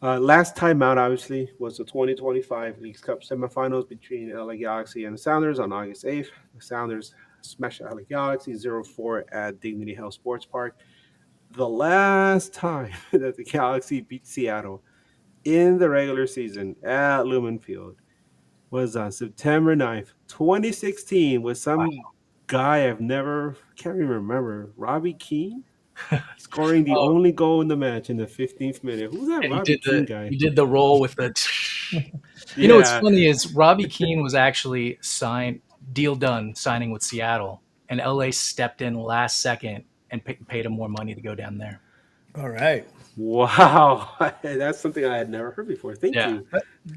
Last time out, obviously, was the 2025 Leagues Cup semifinals between LA Galaxy and the Sounders on August 8th. The Sounders smashed LA Galaxy 0-4 at Dignity Health Sports Park. The last time that the Galaxy beat Seattle in the regular season at Lumen Field was on September 9th, 2016, with some guy can't even remember, Robbie Keane? scoring the only goal in the match in the 15th minute. Who's that And Robbie Keane guy? he did the roll with the. You know what's Yeah. funny is Robbie Keane was actually deal done signing with Seattle, and LA stepped in last second and paid him more money to go down there. All right. Wow. That's something I had never heard before. Thank Yeah. you.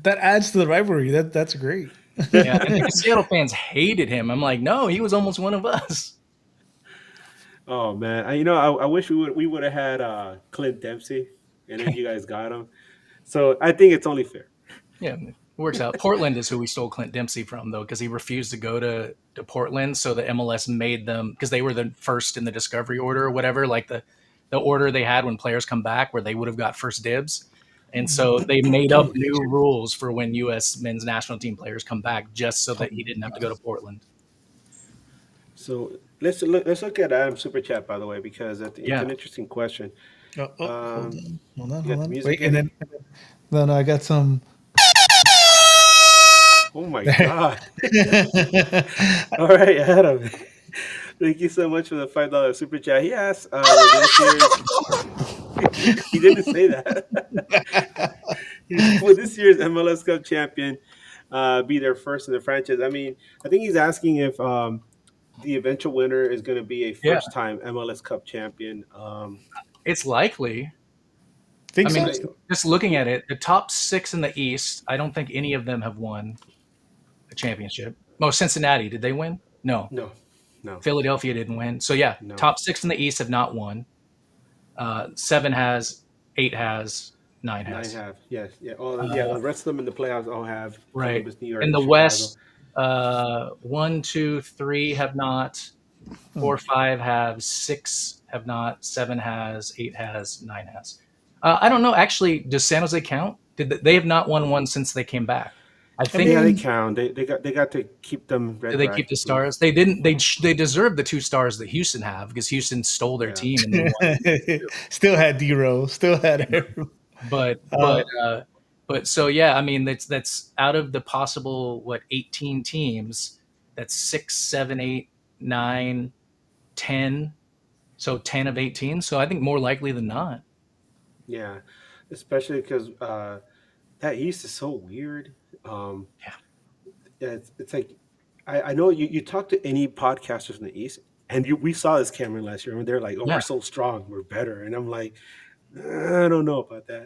That adds to the rivalry. That's great. Yeah, and the Seattle fans hated him. I'm like, no, he was almost one of us. Oh man, I wish we would have had Clint Dempsey, and then you guys got him. So I think it's only fair. Yeah, it works out. Portland is who we stole Clint Dempsey from, though, because he refused to go to Portland. So the MLS made them, because they were the first in the discovery order or whatever, like the order they had when players come back, where they would have got first dibs. And so they made up new rules for when U.S. men's national team players come back, just so that he didn't have to go to Portland. So let's look at Adam's super chat, by the way, because it's Yeah. an interesting question. Hold on. You got the music Wait, and then I got some. Oh my god! All right, Adam. Thank you so much for the $5 super chat. He asked, he didn't say that. Will this year's MLS Cup champion be their first in the franchise? I mean, I think he's asking if the eventual winner is going to be a first-time MLS Cup champion. It's likely. I mean, just looking at it, the top 6 in the East, I don't think any of them have won a championship. Oh, Cincinnati, did they win? No. Philadelphia didn't win. So, yeah, top 6 in the East have not won. 7 has, 8 has, 9 has. 9 have, yes. Yeah, the rest of them in the playoffs all have. Right. Columbus, New York, In the Chicago. West, 1, 2, 3 have not. 4, 5 have. 6 have not. 7 has. 8 has. 9 has. I don't know. Actually, does San Jose count? They have not won one since they came back. I think they count. They got to keep them. Did they keep the stars? They didn't. They deserve the 2 stars that Houston have, because Houston stole their team and they won. Still had D-Row. Still had. But so yeah. I mean, that's out of the possible 18 teams. That's 6, 7, 8, 9, 10. So 10 of 18. So I think more likely than not. Yeah, especially because that East is so weird. It's like I know you talk to any podcasters in the East, and we saw this, Cameron, last year, and they're like, "Oh, we're so strong, we're better," and I'm like, I don't know about that.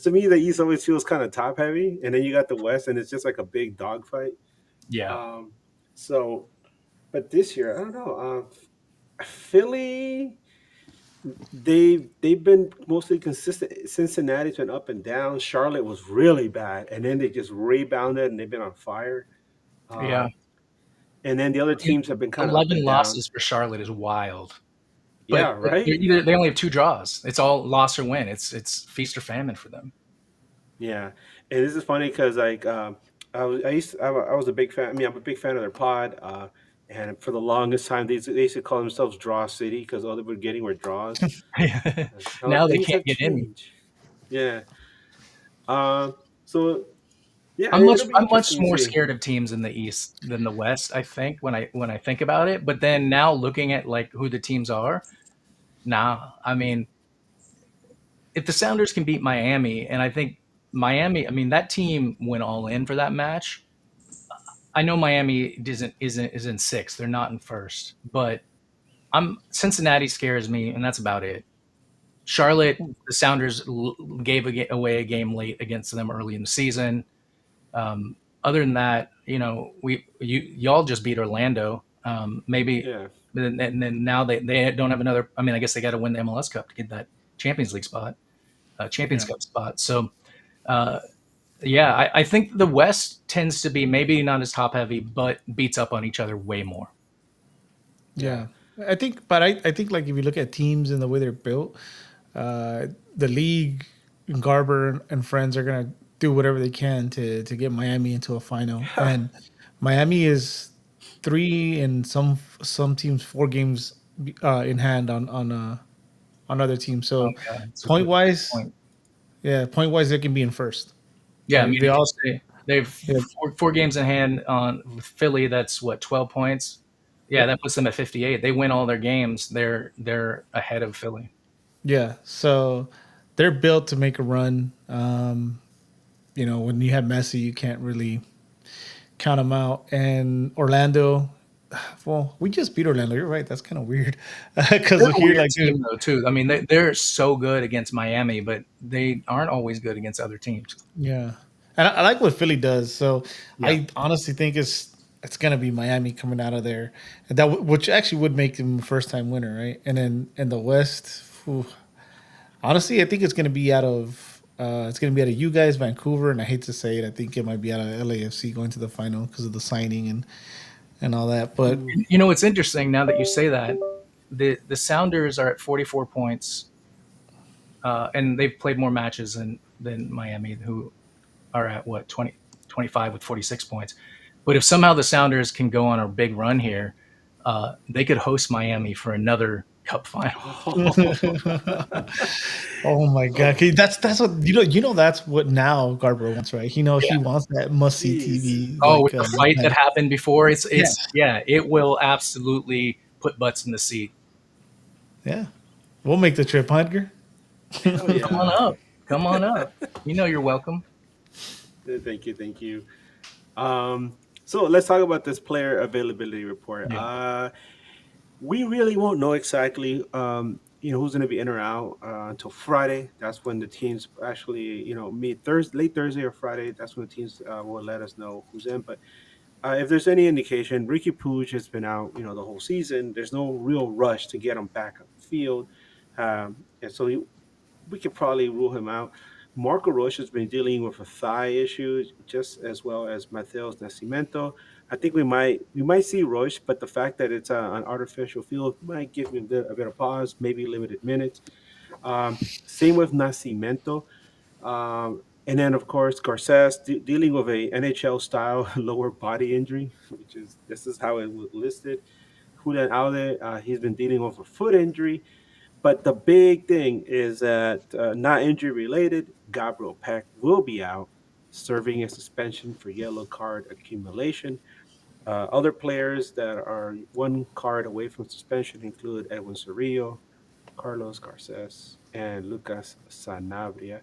To me, the East always feels kind of top heavy, and then you got the West, and it's just like a big dogfight. Yeah. But this year, I don't know. Philly, they've been mostly consistent. Cincinnati's been up and down. Charlotte was really bad, and then they just rebounded, and they've been on fire. Yeah. And then the other teams have been kind of 11 losses for Charlotte is wild. But right. They only have 2 draws. It's all loss or win. It's feast or famine for them. Yeah, and this is funny because like I was a big fan. I mean, I'm a big fan of their pod. And for the longest time, they used to call themselves Draw City because all they were getting were draws. Now they can't get in. Yeah. So yeah, I'm much more scared of teams in the East than the West, I think, when I think about it. But then now looking at like who the teams are, I mean, if the Sounders can beat Miami, and I think Miami, I mean, that team went all in for that match. I know Miami is in 6th. They're not in 1st, but Cincinnati scares me, and that's about it. Charlotte, the Sounders gave away a game late against them early in the season. Other than that, y'all just beat Orlando. Maybe, and then now they don't have another. I mean, I guess they got to win the MLS Cup to get that Champions League spot, Champions Cup spot. So, I think the West tends to be maybe not as top heavy, but beats up on each other way more. Yeah, I think like if you look at teams and the way they're built, the league, Garber and friends are gonna do whatever they can to get Miami into a final. And Miami is 3 and some teams 4 games in hand on other teams. So point wise, they can be in 1st. Yeah, I mean, they have 4 games in hand on Philly. That's 12 points. Yeah, that puts them at 58. They win all their games. They're ahead of Philly. Yeah, so they're built to make a run. When you have Messi, you can't really count them out. And Orlando, well, we just beat Orlando. You're right. That's kind of weird because They're a you're weird like, dude, team though too. I mean, they're so good against Miami, but they aren't always good against other teams. yeah. And I like what Philly does. So Yeah. I honestly think it's gonna be Miami coming out of there, and which actually would make them a first time winner, right? And then in the West, whew, honestly, I think it's gonna be out of you guys, Vancouver, and I hate to say it, I think it might be out of LAFC going to the final because of the signing and all that. But You know, it's interesting now that you say that. The Sounders are at 44 points, and they've played more matches than Miami, who are at what 25 with 46 points. But if somehow the Sounders can go on a big run here, they could host Miami for another Cup final. oh my god, okay, that's what that's what now Garber wants, right? He Yeah. wants that must see Jeez. TV Oh, with the fight that match. happened before, it's Yeah. yeah, it will absolutely put butts in the seat. Yeah, we'll make the trip, Edgar. Hell Come on yeah. up. Come on up. You know you're welcome. Thank you, thank you. So let's talk about this player availability report. Yeah. We really won't know exactly, who's going to be in or out until Friday. That's when the teams actually, meet late Thursday or Friday. That's when the teams will let us know who's in. But if there's any indication, Ricky Puig has been out, the whole season. There's no real rush to get him back on the field, and so we could probably rule him out. Marco Rocha has been dealing with a thigh issue, just as well as Mateos Nascimento. I think we might see Roche, but the fact that it's an artificial field might give me a bit of pause, maybe limited minutes. Same with Nascimento. And then, of course, Garces dealing with a NHL style lower body injury, which is this is how it was listed. Julian Aude, he's been dealing with a foot injury. But the big thing is that not injury related, Gabriel Peck will be out, serving a suspension for yellow card accumulation. Other players that are one card away from suspension include Edwin Cerrillo, Carlos Garces, and Lucas Sanabria.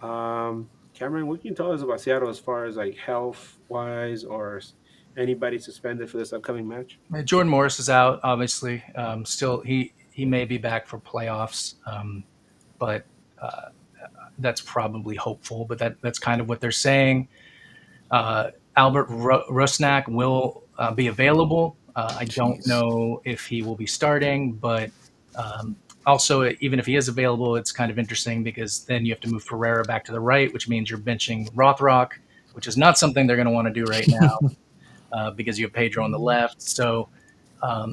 Cameron, what can you tell us about Seattle as far as like health wise or anybody suspended for this upcoming match? Jordan Morris is out, obviously. Still, he may be back for playoffs, but that's probably hopeful. But that's kind of what they're saying. Albert Rusnak will be available. I don't Jeez. know if he will be starting, but also, even if he is available, it's kind of interesting because then you have to move Ferreira back to the right, which means you're benching Rothrock, which is not something they're going to want to do right now because you have Pedro on the left. So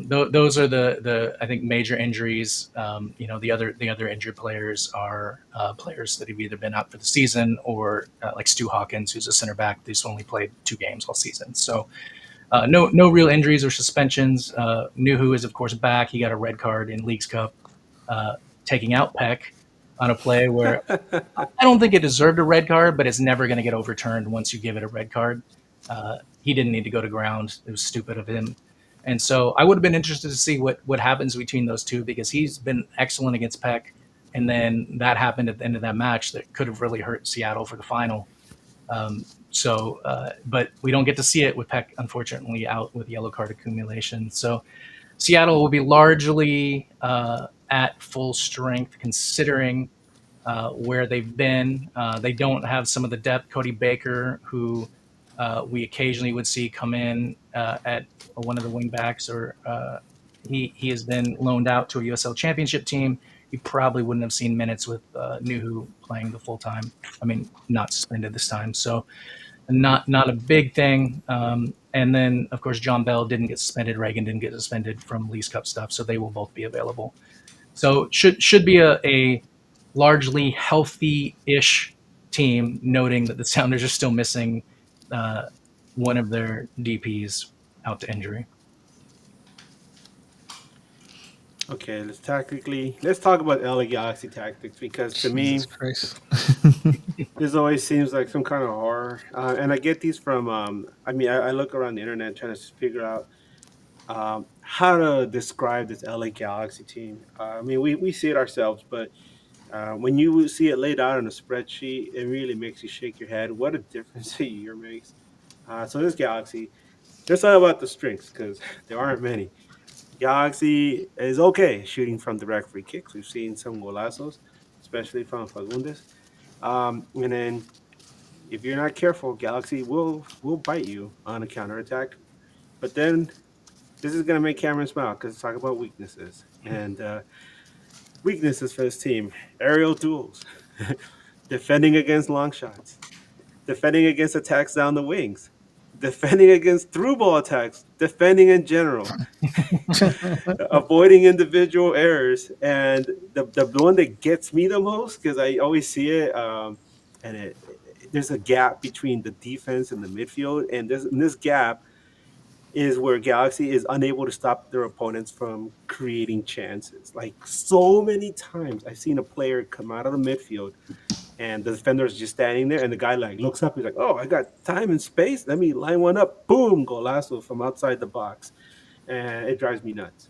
those are the I think major injuries. The other injured players are players that have either been out for the season or like Stu Hawkins, who's a center back, who's only played 2 games all season. So no real injuries or suspensions. Nuhu is of course back. He got a red card in Leagues Cup, taking out Peck on a play where I don't think it deserved a red card, but it's never going to get overturned once you give it a red card. He didn't need to go to ground. It was stupid of him. And so I would have been interested to see what happens between those two because he's been excellent against Peck. And then that happened at the end of that match that could have really hurt Seattle for the final. But we don't get to see it with Peck, unfortunately, out with yellow card accumulation. So Seattle will be largely at full strength considering where they've been. They don't have some of the depth. Cody Baker, who we occasionally would see come in at one of the wing backs, or he has been loaned out to a USL Championship team. You probably wouldn't have seen minutes with Nuhu playing the full time. I mean, not suspended this time, so not a big thing. And then, of course, John Bell didn't get suspended. Reagan didn't get suspended from Leagues Cup stuff, so they will both be available. So should be a largely healthy-ish team, noting that the Sounders are still missing one of their DPs out to injury. Okay, let's talk about LA Galaxy tactics because to me, Jesus Christ. this always seems like some kind of horror. And I get these from, I look around the internet trying to figure out how to describe this LA Galaxy team. I mean, we see it ourselves, but when you see it laid out on a spreadsheet, it really makes you shake your head. What a difference a year makes. So this Galaxy, let's talk about the strengths because there aren't many. Galaxy is okay shooting from direct free kicks. We've seen some golazos, especially from Fagundes. And then if you're not careful, Galaxy will bite you on a counterattack. But then this is gonna make Cameron smile because talk about weaknesses and weaknesses for this team: aerial duels, defending against long shots, defending against attacks down the wings, defending against through ball attacks, defending in general, avoiding individual errors. And the one that gets me the most, because I always see it, and there's a gap between the defense and the midfield, and this gap is where Galaxy is unable to stop their opponents from creating chances. Like so many times, I've seen a player come out of the midfield and the defender is just standing there, and the guy like looks up. He's like, "Oh, I got time and space. Let me line one up. Boom, golazo from outside the box," and it drives me nuts.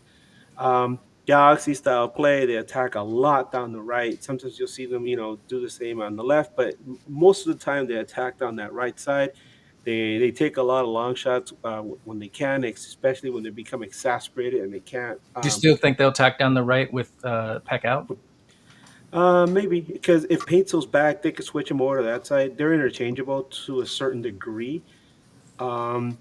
Galaxy style play, they attack a lot down the right. Sometimes you'll see them, do the same on the left, but most of the time they attack down that right side. They take a lot of long shots when they can, especially when they become exasperated and they can't. Do you still think they'll tack down the right with Peck out? Maybe because if Paintel's back, they could switch him over to that side. They're interchangeable to a certain degree. Um,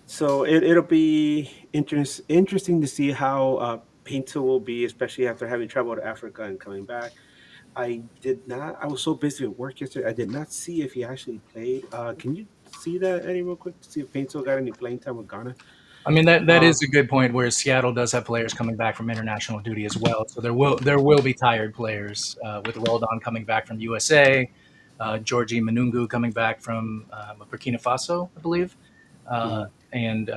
so it'll be interesting to see how Painter will be, especially after having traveled to Africa and coming back. I did not. I was so busy at work yesterday. I did not see if he actually played. Can you see that, Eddie, real quick, to see if Painter got any playing time with Ghana? I mean that Uh, is a good point. Where Seattle does have players coming back from international duty as well, so there will be tired players with Roldon coming back from USA, Georgie Manungu coming back from Burkina Faso, I believe, uh, mhm. and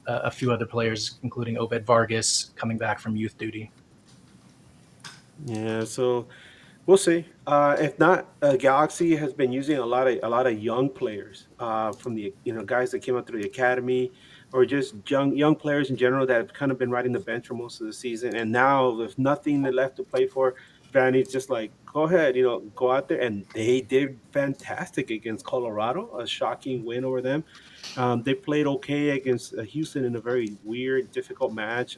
a few other players, including Obed Vargas, coming back from youth duty. Yeah. So we'll see. If not, Galaxy has been using a lot of young players from the guys that came out through the academy, or just young players in general that have kind of been riding the bench for most of the season. And now there's nothing left to play for. Vanny's just like, go ahead, go out there, and they did fantastic against Colorado, a shocking win over them. They played okay against Houston in a very weird, difficult match.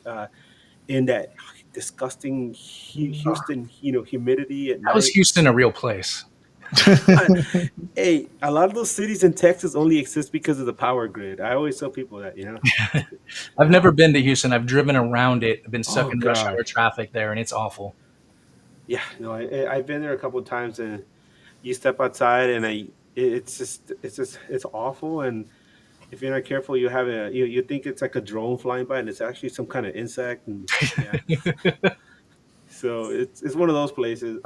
In that disgusting Houston, humidity at How is night. Houston a real place? I, hey, a lot of those cities in Texas only exist because of the power grid. I always tell people that. I've never Um, been to Houston. I've driven around it. I've been stuck oh in rush God, hour traffic there, and it's awful. yeah, no, I've been there a couple of times, and you step outside, and it's awful. And if you're not careful, you have you think it's like a drone flying by, and it's actually some kind of insect. And yeah, so it's one of those places.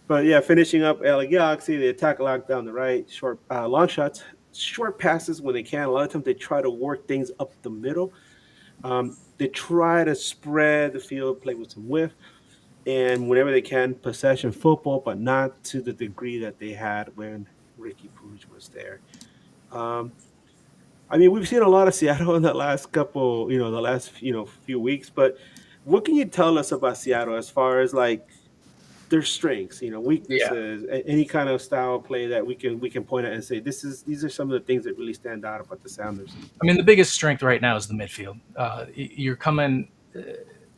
But yeah, finishing up LA Galaxy, they attack a lot down the right, short, long shots, short passes when they can. A lot of times they try to work things up the middle. They try to spread the field, play with some width, and whenever they can, possession football, but not to the degree that they had when Ricky Puig was there. Um, I mean, we've seen a lot of Seattle in the last couple, the last few weeks. But what can you tell us about Seattle as far as like their strengths, Yeah. weaknesses, any kind of style of play that we can point at and say these are some of the things that really stand out about the Sounders. I mean, the biggest strength right now is the midfield. You're coming,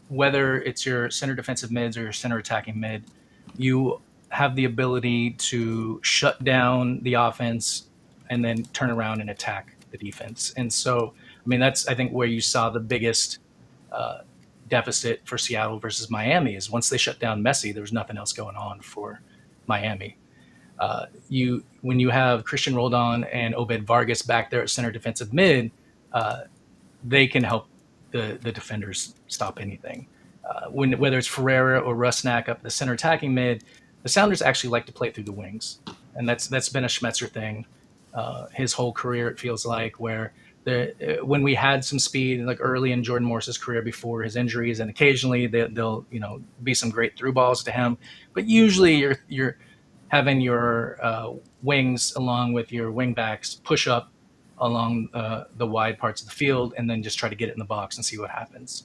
whether it's your center defensive mids or your center attacking mid, you have the ability to shut down the offense and then turn around and attack the defense. And so, I mean, that's I think where you saw the biggest uh, deficit for Seattle versus Miami is once they shut down Messi, there was nothing else going on for Miami. You when you have Christian Roldan and Obed Vargas back there at center defensive mid, uh, they can help the defenders stop anything. Whether it's Ferreira or Rusnak up the center attacking mid, the Sounders actually like to play through the wings, and that's been a Schmetzer thing his whole career. It feels like where when we had some speed, like early in Jordan Morris's career before his injuries, and occasionally they'll be some great through balls to him, but usually you're having your wings along with your wing backs push up along the wide parts of the field, and then just try to get it in the box and see what happens.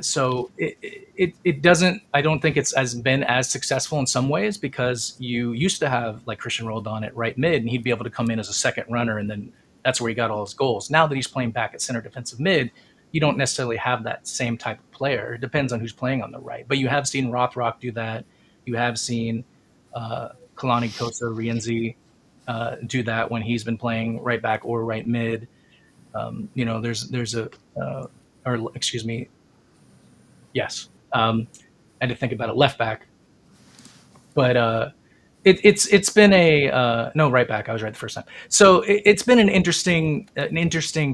So it doesn't. I don't think it's as been as successful in some ways because you used to have like Christian Roldan at right mid, and he'd be able to come in as a second runner, and then that's where he got all his goals. Now that he's playing back at center defensive mid, you don't necessarily have that same type of player. It depends on who's playing on the right, but you have seen Rothrock do that. You have seen Kalani Kosa Rienzi do that when he's been playing right back or right mid. There's a or excuse me, yes. I had to think about it. Left back, but it's been a no, right back. I was right the first time. So it's been an interesting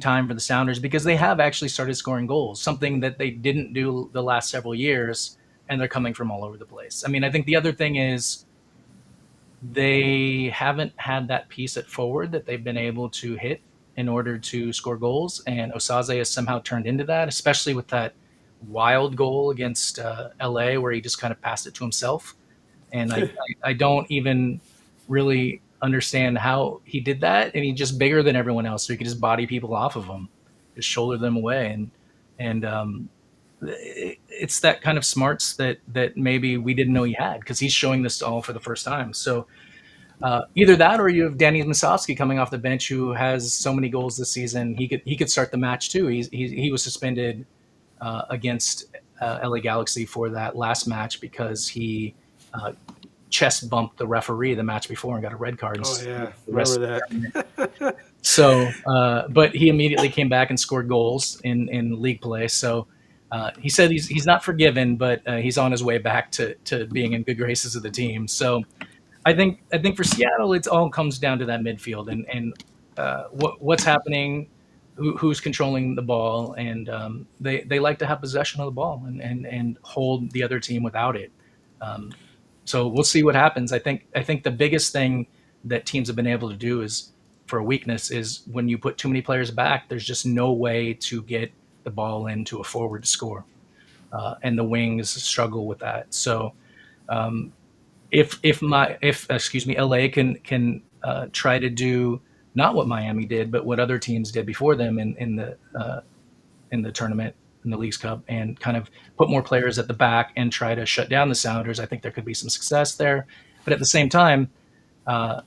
time for the Sounders because they have actually started scoring goals, something that they didn't do the last several years, and they're coming from all over the place. I mean, I think the other thing is they haven't had that piece at forward that they've been able to hit in order to score goals, and Osaze has somehow turned into that, especially with that wild goal against LA where he just kind of passed it to himself. And I don't even really understand how he did that. And he's just bigger than everyone else, so he could just body people off of him, just shoulder them away. And it's that kind of smarts that maybe we didn't know he had because he's showing this all for the first time. So either that, or you have Danny Masovsky coming off the bench, who has so many goals this season. He could start the match too. He was suspended against LA Galaxy for that last match because he chest bumped the referee the match before and got a red card. Oh yeah, The rest remember that? so, but he immediately came back and scored goals in league play. So he said he's not forgiven, but he's on his way back to being in good graces of the team. So I think for Seattle, it all comes down to that midfield and what's happening, who's controlling the ball, and they like to have possession of the ball and hold the other team without it. Um, so we'll see what happens. I think the biggest thing that teams have been able to do is for a weakness is when you put too many players back, there's just no way to get the ball into a forward to score, and the wings struggle with that. So um, if excuse me, LA can try to do not what Miami did, but what other teams did before them in the tournament, in the Leagues Cup, and kind of put more players at the back and try to shut down the Sounders. I think there could be some success there, but at the same time, uh,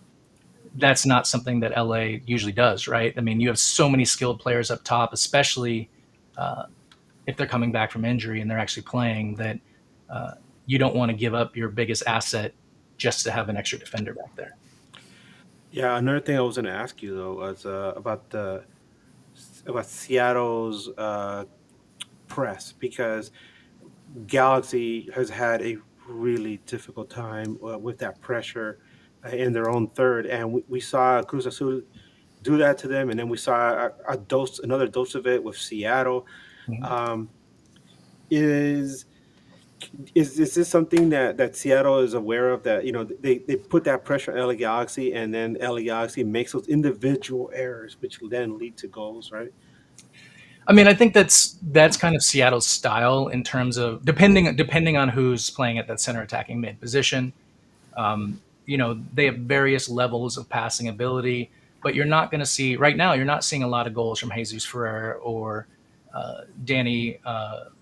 that's not something that LA usually does, right? I mean, you have so many skilled players up top, especially uh, if they're coming back from injury and they're actually playing, that uh, you don't want to give up your biggest asset just to have an extra defender back there. Yeah, another thing I was going to ask you though was about Seattle's press because Galaxy has had a really difficult time with that pressure in their own third, and we saw Cruz Azul do that to them, and then we saw another dose of it with Seattle. Mhm. Um, is is this something that Seattle is aware of, that they put that pressure on LA Galaxy, and then LA Galaxy makes those individual errors which will then lead to goals, right? I mean, I think that's kind of Seattle's style in terms of depending on who's playing at that center attacking mid position. They have various levels of passing ability, but you're not going to see right now. You're not seeing a lot of goals from Jesus Ferrer or Danny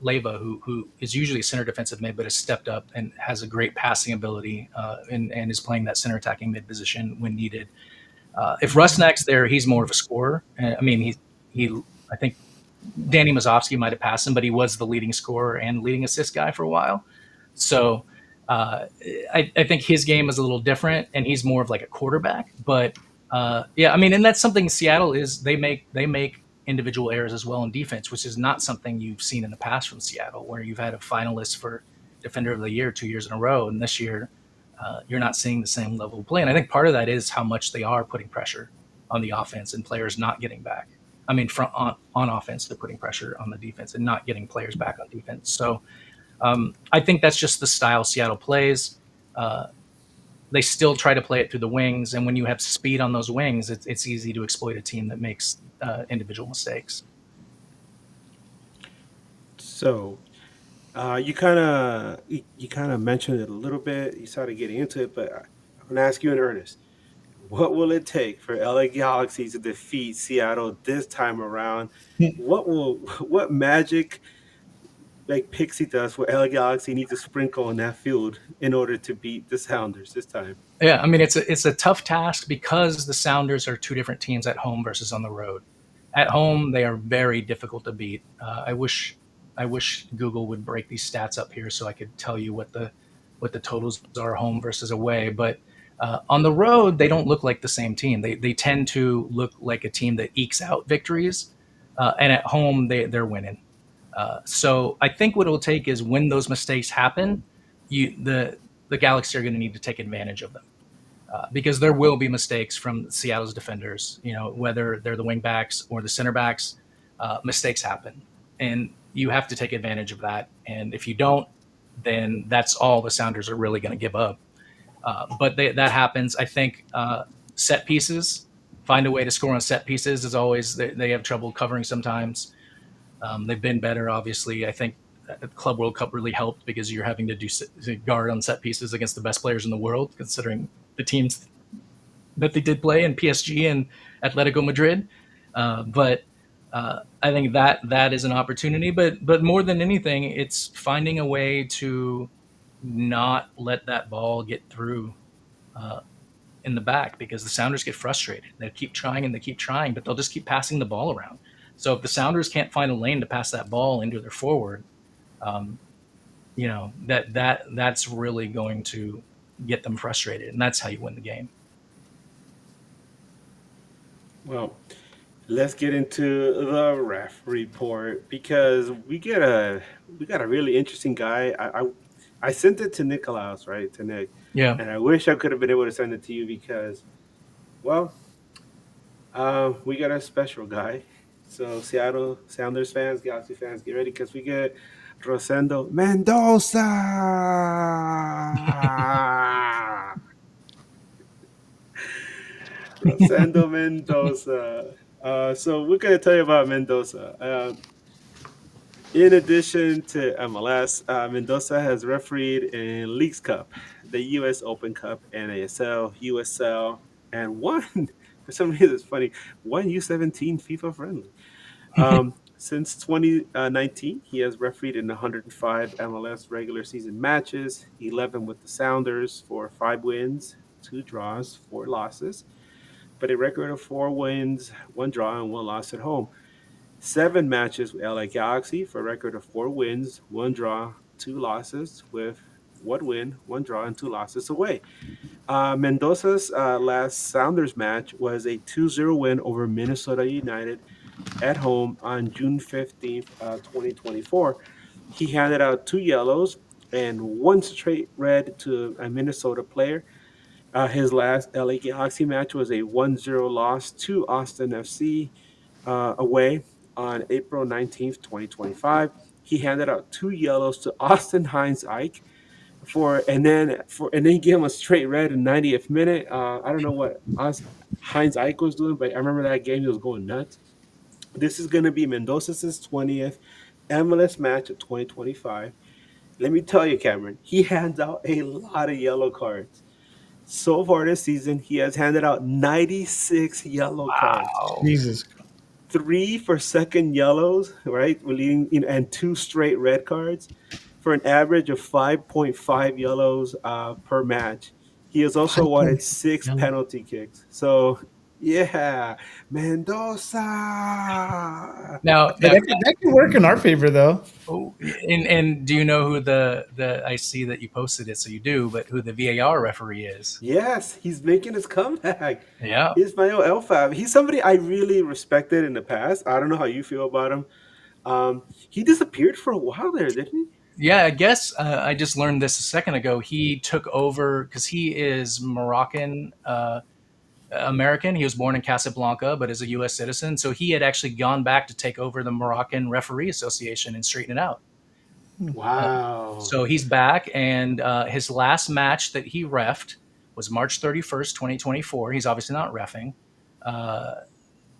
Leva, who is usually a center defensive mid, but has stepped up and has a great passing ability, and is playing that center attacking mid position when needed. If Rusnak's there, he's more of a scorer. I mean, he I think Danny Mazovsky might have passed him, but he was the leading scorer and leading assist guy for a while. So uh, I think his game is a little different, and he's more of like a quarterback. But yeah, I mean, and that's something Seattle is. They make individual errors as well in defense, which is not something you've seen in the past from Seattle, where you've had a finalist for Defender of the Year 2 years in a row, and this year you're not seeing the same level of play. And I think part of that is how much they are putting pressure on the offense and players not getting back. I mean, on offense, they're putting pressure on the defense and not getting players back on defense. So I think that's just the style Seattle plays. Uh, they still try to play it through the wings, and when you have speed on those wings, it's easy to exploit a team that makes individual mistakes. So you kind of mentioned it a little bit. You started getting into it, but I'm gonna ask you in earnest. What will it take for LA Galaxy to defeat Seattle this time around? What magic like Pixie does what LA Galaxy needs to sprinkle on that field in order to beat the Sounders this time? Yeah, I mean it's a tough task because the Sounders are two different teams at home versus on the road. At home, they are very difficult to beat. I wish Google would break these stats up here so I could tell you what the totals are home versus away. But on the road, they don't look like the same team. They tend to look like a team that ekes out victories, and at home they're winning. So I think what it'll take is when those mistakes happen, the Galaxy are going to need to take advantage of them because there will be mistakes from Seattle's defenders. Whether they're the wing backs or the center backs, mistakes happen, and you have to take advantage of that. And if you don't, then that's all the Sounders are really going to give up. But that happens. I think set pieces, find a way to score on set pieces is always they have trouble covering sometimes. They've been better, obviously. I think the Club World Cup really helped because you're having to guard on set pieces against the best players in the world, considering the teams that they did play in PSG and Atletico Madrid. But I think that is an opportunity. But more than anything, it's finding a way to not let that ball get through in the back because the Sounders get frustrated. They keep trying and they keep trying, but they'll just keep passing the ball around. So if the Sounders can't find a lane to pass that ball into their forward, um, that's really going to get them frustrated, and that's how you win the game. Well, let's get into the ref report because we got a really interesting guy. I sent it to Nicolaus, right, to Nick, Yeah. and I wish I could have been able to send it to you because, well, we got a special guy. So Seattle Sounders fans, Galaxy fans, get ready because we get Rosendo Mendoza. Rosendo Mendoza. So we're going to tell you about Mendoza. In addition to MLS, Mendoza has refereed in Leagues Cup, the U.S. Open Cup, NASL, USL, and one, for some reason it's funny, one U17 FIFA friendly. Since 2019, he has refereed in 105 MLS regular season matches, 11 with the Sounders for 5 wins, 2 draws, 4 losses, but a record of 4 wins, 1 draw, and 1 loss at home. 7 matches with LA Galaxy for a record of 4 wins, 1 draw, 2 losses, with 1 win, 1 draw, and 2 losses away. Mendoza's last Sounders match was a 2-0 win over Minnesota United at home on June 15th, 2024. He handed out 2 yellows and 1 straight red to a Minnesota player. His last LA Galaxy match was a 1-0 loss to Austin FC away on April 19th, 2025. He handed out 2 yellows to Austin Hines Ike and then he gave him a straight red in 90th minute. I don't know what Hines Ike was doing, but I remember that game he was going nuts. This is going to be Mendoza's 20th MLS match of 2025. Let me tell you, Cameron, he hands out a lot of yellow cards. So far this season, he has handed out 96 yellow cards. Wow. Jesus. 3 for second yellows, right? Leading, and 2 straight red cards for an average of 5.5 yellows per match. He has also awarded 6 penalty kicks. So, yeah, Mendoza. Now, That could work in our favor, though. oh, and do you know who the I see that you posted it, so you do, but who the VAR referee is? Yes, he's making his comeback. Yeah. Ismail Elfab. He's somebody I really respected in the past. I don't know how you feel about him. He disappeared for a while there, didn't he? Yeah, I guess I just learned this a second ago. He took over because he is Moroccan American. He was born in Casablanca, but is a U.S. citizen. So he had actually gone back to take over the Moroccan Referee Association and straighten it out. Wow. So he's back, and his last match that he refed was March 31st, 2024. He's obviously not refing. Uh,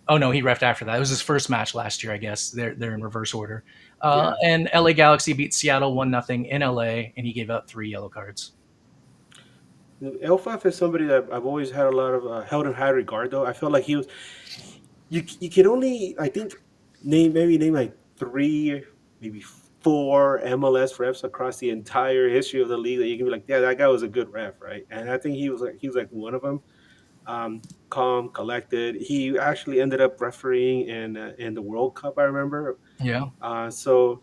Oh no, he refed after that. It was his first match last year, I guess. They're in reverse order. Yeah. And LA Galaxy beat Seattle 1-0 in LA, and he gave out 3 yellow cards. Elfaf is somebody that I've always had a lot of held in high regard. Though I felt like he was, you can only I think name like three, maybe four MLS refs across the entire history of the league that you can be like, yeah, that guy was a good ref, right? And I think he was like one of them. Calm, collected. He actually ended up refereeing in the World Cup. I remember. Yeah. So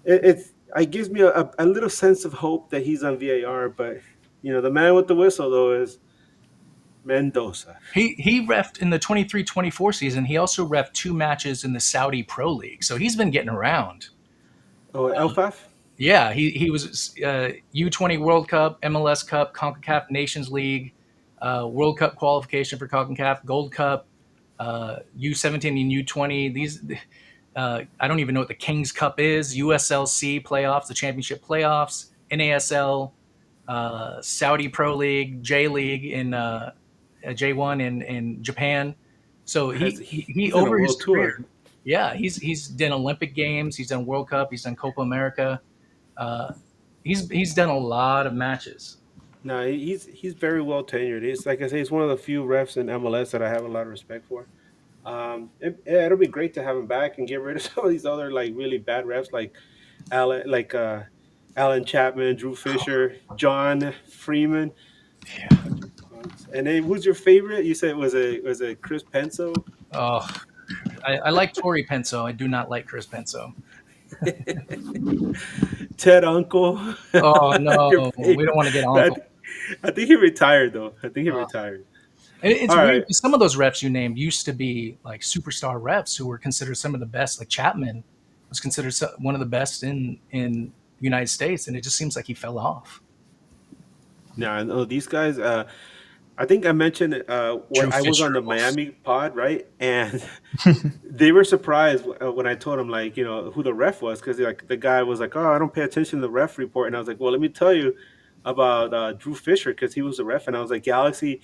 it gives me a little sense of hope that he's on VAR. But the man with the whistle though is Mendoza. He refed in the 23-24 season. He also refed 2 matches in the Saudi Pro League. So he's been getting around. Oh, Elfaf. Yeah, he was U20 World Cup, MLS Cup, CONCACAF Nations League, World Cup qualification for CONCACAF, Gold Cup, U17 and U20. These I don't even know what the Kings Cup is, USLC playoffs, the championship playoffs, NASL, Saudi Pro League, J League in J1 in Japan. So Has he he's in a over his world tour. career, yeah, he's done Olympic Games, he's done World Cup, he's done Copa America. Uh, he's done a lot of matches. No, he's very well tenured. He's like I say, he's one of the few refs in MLS that I have a lot of respect for. Yeah, it'll be great to have him back and get rid of some of these other like really bad refs Alan Chapman, Drew Fisher, John Freeman, bunch of punks. And then who's your favorite? You said it was a Chris Penso. Oh, I like Tori Penso. I do not like Chris Penso. Ted Uncle. Oh Your no, we don't favorite. want to get I, Uncle. th- I think he retired though. I think he Uh, retired. it's All weird right. because some of those refs you named used to be like superstar refs who were considered some of the best. Like Chapman was considered one of the best in the United States, and it just seems like he fell off. Now I know these guys. I think I mentioned Drew what I was Fisher. on the Oof. Miami pod, right? And they were surprised when I told them like who the ref was because like the guy was like, oh, I don't pay attention to the ref report, and I was like, well, let me tell you about Drew Fisher because he was the ref, and I was like, Galaxy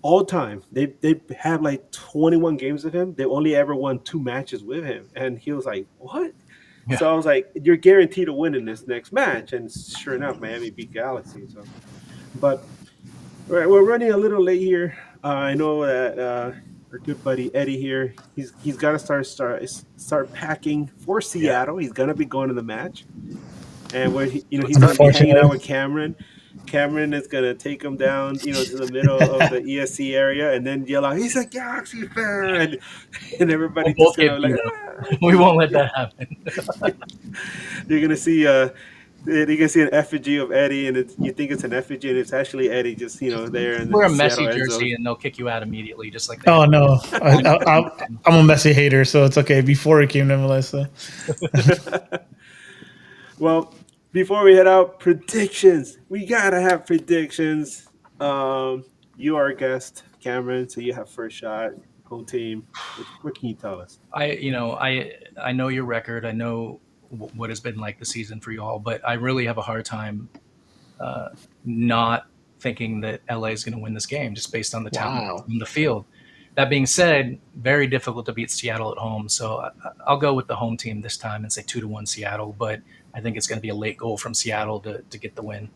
all time they have like 21 games of him. They only ever won 2 matches with him, and he was like, what? Yeah, So I was like, you're guaranteed to win in this next match, and sure enough, Miami beat Galaxy. So, but we're running a little late here. I know that our good buddy Eddie here, he's got to start packing for yeah. Seattle. He's gonna be going to the match, and where Let's he's go. gonna be hanging out with Unfortunately. Cameron. Cameron is gonna take him down, to the middle of the ESC area, and then yell out, "He's a Galaxy fan!" and We'll everybody just both gonna get be like, beat up. "Ah." We won't let that happen. You're gonna see you can see an effigy of Eddie, and you think it's an effigy, and it's actually Eddie, just there in Just the wear a Seattle Messi end zone. jersey and they'll kick you out immediately, just like they had. Oh no, I'm a Messi hater, so it's okay. Before he came to Melissa, Well, before we head out, predictions. We gotta have predictions. You are a guest, Cameron, so you have first shot. Home team. What can you tell us? I know your record. I know what has been like the season for you all, but I really have a hard time uh, not thinking that LA is going to win this game just based on the talent wow. in the field. That being said, very difficult to beat Seattle at home, so I'll go with the home team this time and say 2-1 Seattle. But I think it's going to be a late goal from Seattle to get the win.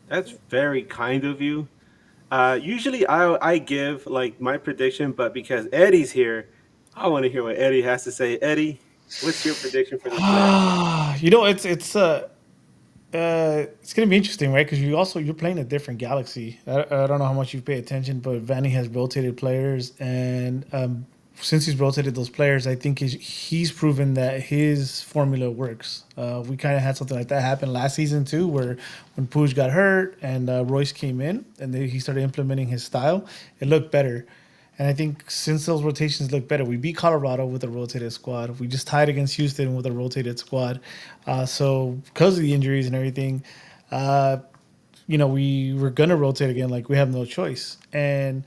That's very kind of you. Usually I give like my prediction, but because Eddie's here, I want to hear what Eddie has to say. Eddie, what's your prediction for this match? It's gonna be interesting, right? Because you're playing a different Galaxy. I don't know how much you pay attention, but Vanny has rotated players, and since he's rotated those players, I think he's proven that his formula works. We kind of had something like that happen last season too, where when Puig got hurt and Royce came in, and he started implementing his style, it looked better. And I think since those rotations look better, we beat Colorado with a rotated squad. We just tied against Houston with a rotated squad. So because of the injuries and everything, uh, we were gonna rotate again. Like we have no choice. And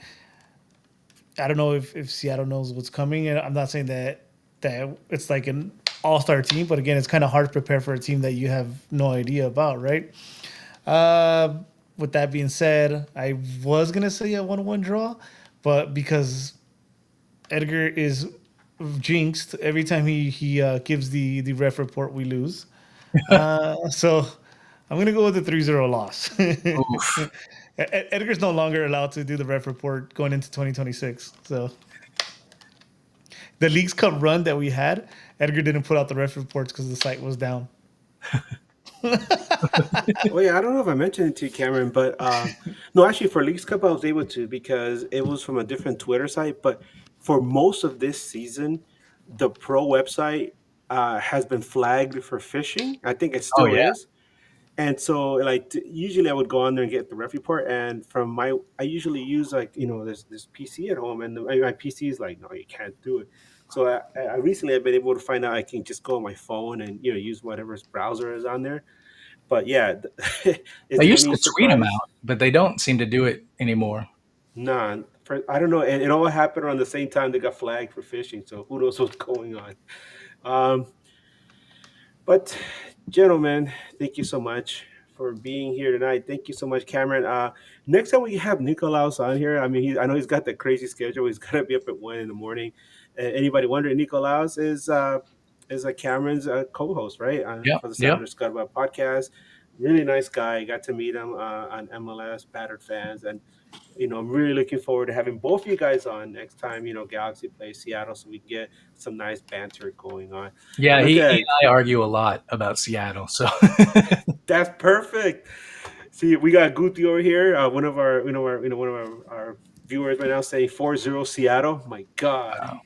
I don't know if Seattle knows what's coming. And I'm not saying that it's like an all-star team, but again, it's kind of hard to prepare for a team that you have no idea about, right? Uh, with that being said, I was gonna say a 1-1 draw, but because Edgar is jinxed every time he gives the ref report, we lose. So I'm going to go with the 3-0 loss. Oof. Edgar's no longer allowed to do the ref report going into 2026. So the Leagues Cup run that we had, Edgar didn't put out the ref reports because the site was down. Well, yeah, I don't know if I mentioned it to you, Cameron, but no, actually, for Leagues Cup, I was able to because it was from a different Twitter site. But for most of this season, the pro website has been flagged for phishing. I think it Oh still yeah. is. And so, like, usually I would go on there and get the ref report. And from I usually use like this PC at home, and my PC is like, no, you can't do it. So I recently I've been able to find out I can just go on my phone and use whatever's browser is on there. But yeah, is They it used any to tweet them surprise? out, but they don't seem to do it anymore. Nah, I don't know. And it all happened around the same time they got flagged for phishing. So who knows what's going on? Um, but gentlemen, thank you so much for being here tonight. Thank you so much, Cameron. Next time we have Nicolaus on here, I mean, I know he's got that crazy schedule. He's got to be up at 1 in the morning. Anybody wondering, Nicolaus is a Cameron's co-host, right? Yep. For the Yep. Sounders Scuttlebutt podcast. Really nice guy. Got to meet him on MLS Battered Fans, and I'm really looking forward to having both of you guys on next time. Galaxy plays Seattle, so we can get some nice banter going on. Yeah. Look He at and I argue a lot about Seattle. So that's perfect. See, we got Guti over here. One of our, one of our viewers right now saying 4-0 Seattle. My God.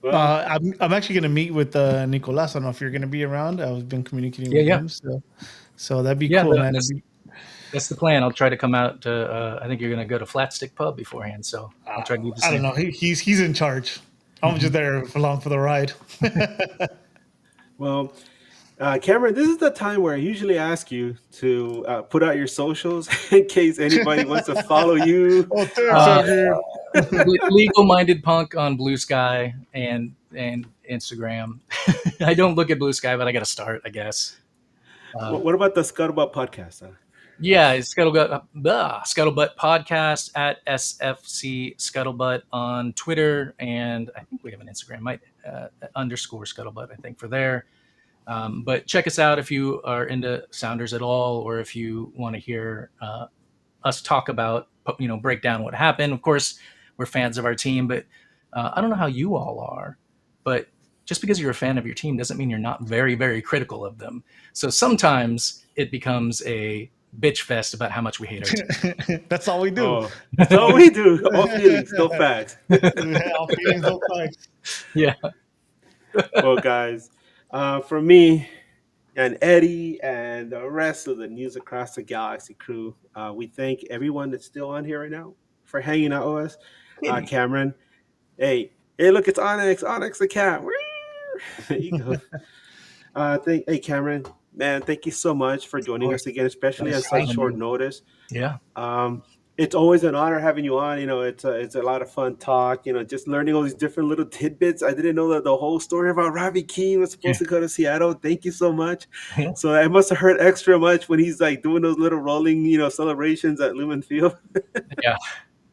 Well, I'm actually going to meet with Nicolas. I don't know if you're going to be around. I've been communicating yeah, with yeah, him. So that'd be yeah. cool, man. That's the plan. I'll try to come out to. I think you're going to go to Flatstick Pub beforehand, so I'll try to do the I don't same. know. He's in charge. I'm just there along for the ride. well, Cameron, this is the time where I usually ask you to put out your socials in case anybody wants to follow you. Oh, thanks, Uh, Edgar. Legal minded punk on Blue Sky and Instagram. I don't look at Blue Sky, but I got to start, I guess. What about the Scuttlebutt podcast? Yeah, it's Scuttlebutt Podcast at SFC Scuttlebutt on Twitter, and I think we have an Instagram, underscore Scuttlebutt, I think, for there. But check us out if you are into Sounders at all, or if you want to hear us talk about, break down what happened. Of course, we're fans of our team, but I don't know how you all are, but just because you're a fan of your team doesn't mean you're not very, very critical of them. So sometimes it becomes a bitch fest about how much we hate our team. That's all we do. Oh, that's all we do. All feelings, no facts. All feelings, no facts. Yeah. Well, guys, for me and Eddie and the rest of the News Across the Galaxy crew, we thank everyone that's still on here right now for hanging out with us. Cameron, hey, look, it's Onyx, Onyx the cat. There you go. Hey, Cameron, man, thank you so much for joining us again, especially on such short notice. Yeah. It's always an honor having you on. It's a lot of fun talk. Just learning all these different little tidbits. I didn't know that the whole story about Robbie Keane was supposed to go to Seattle. Thank you so much. Yeah. So I must have hurt extra much when he's like doing those little rolling, celebrations at Lumen Field. Yeah.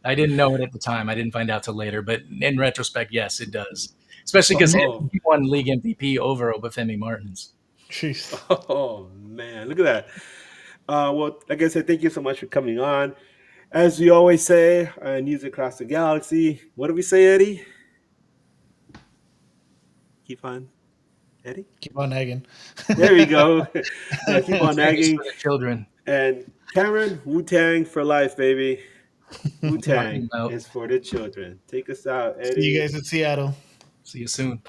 I didn't know it at the time. I didn't find out till later, but in retrospect, yes, it does. Especially because he won league MVP over Obafemi Martins. Jeez. Oh man, look at that. Well, like I said, thank you so much for coming on. As we always say, News Across the Galaxy. What do we say, Eddie? Keep on, Eddie. Keep on nagging. There we go. Keep on nagging. For the children. And Cameron, Wu-Tang for life, baby. Wu-Tang is for the children. Take us out, Eddie. See you guys in Seattle. See you soon.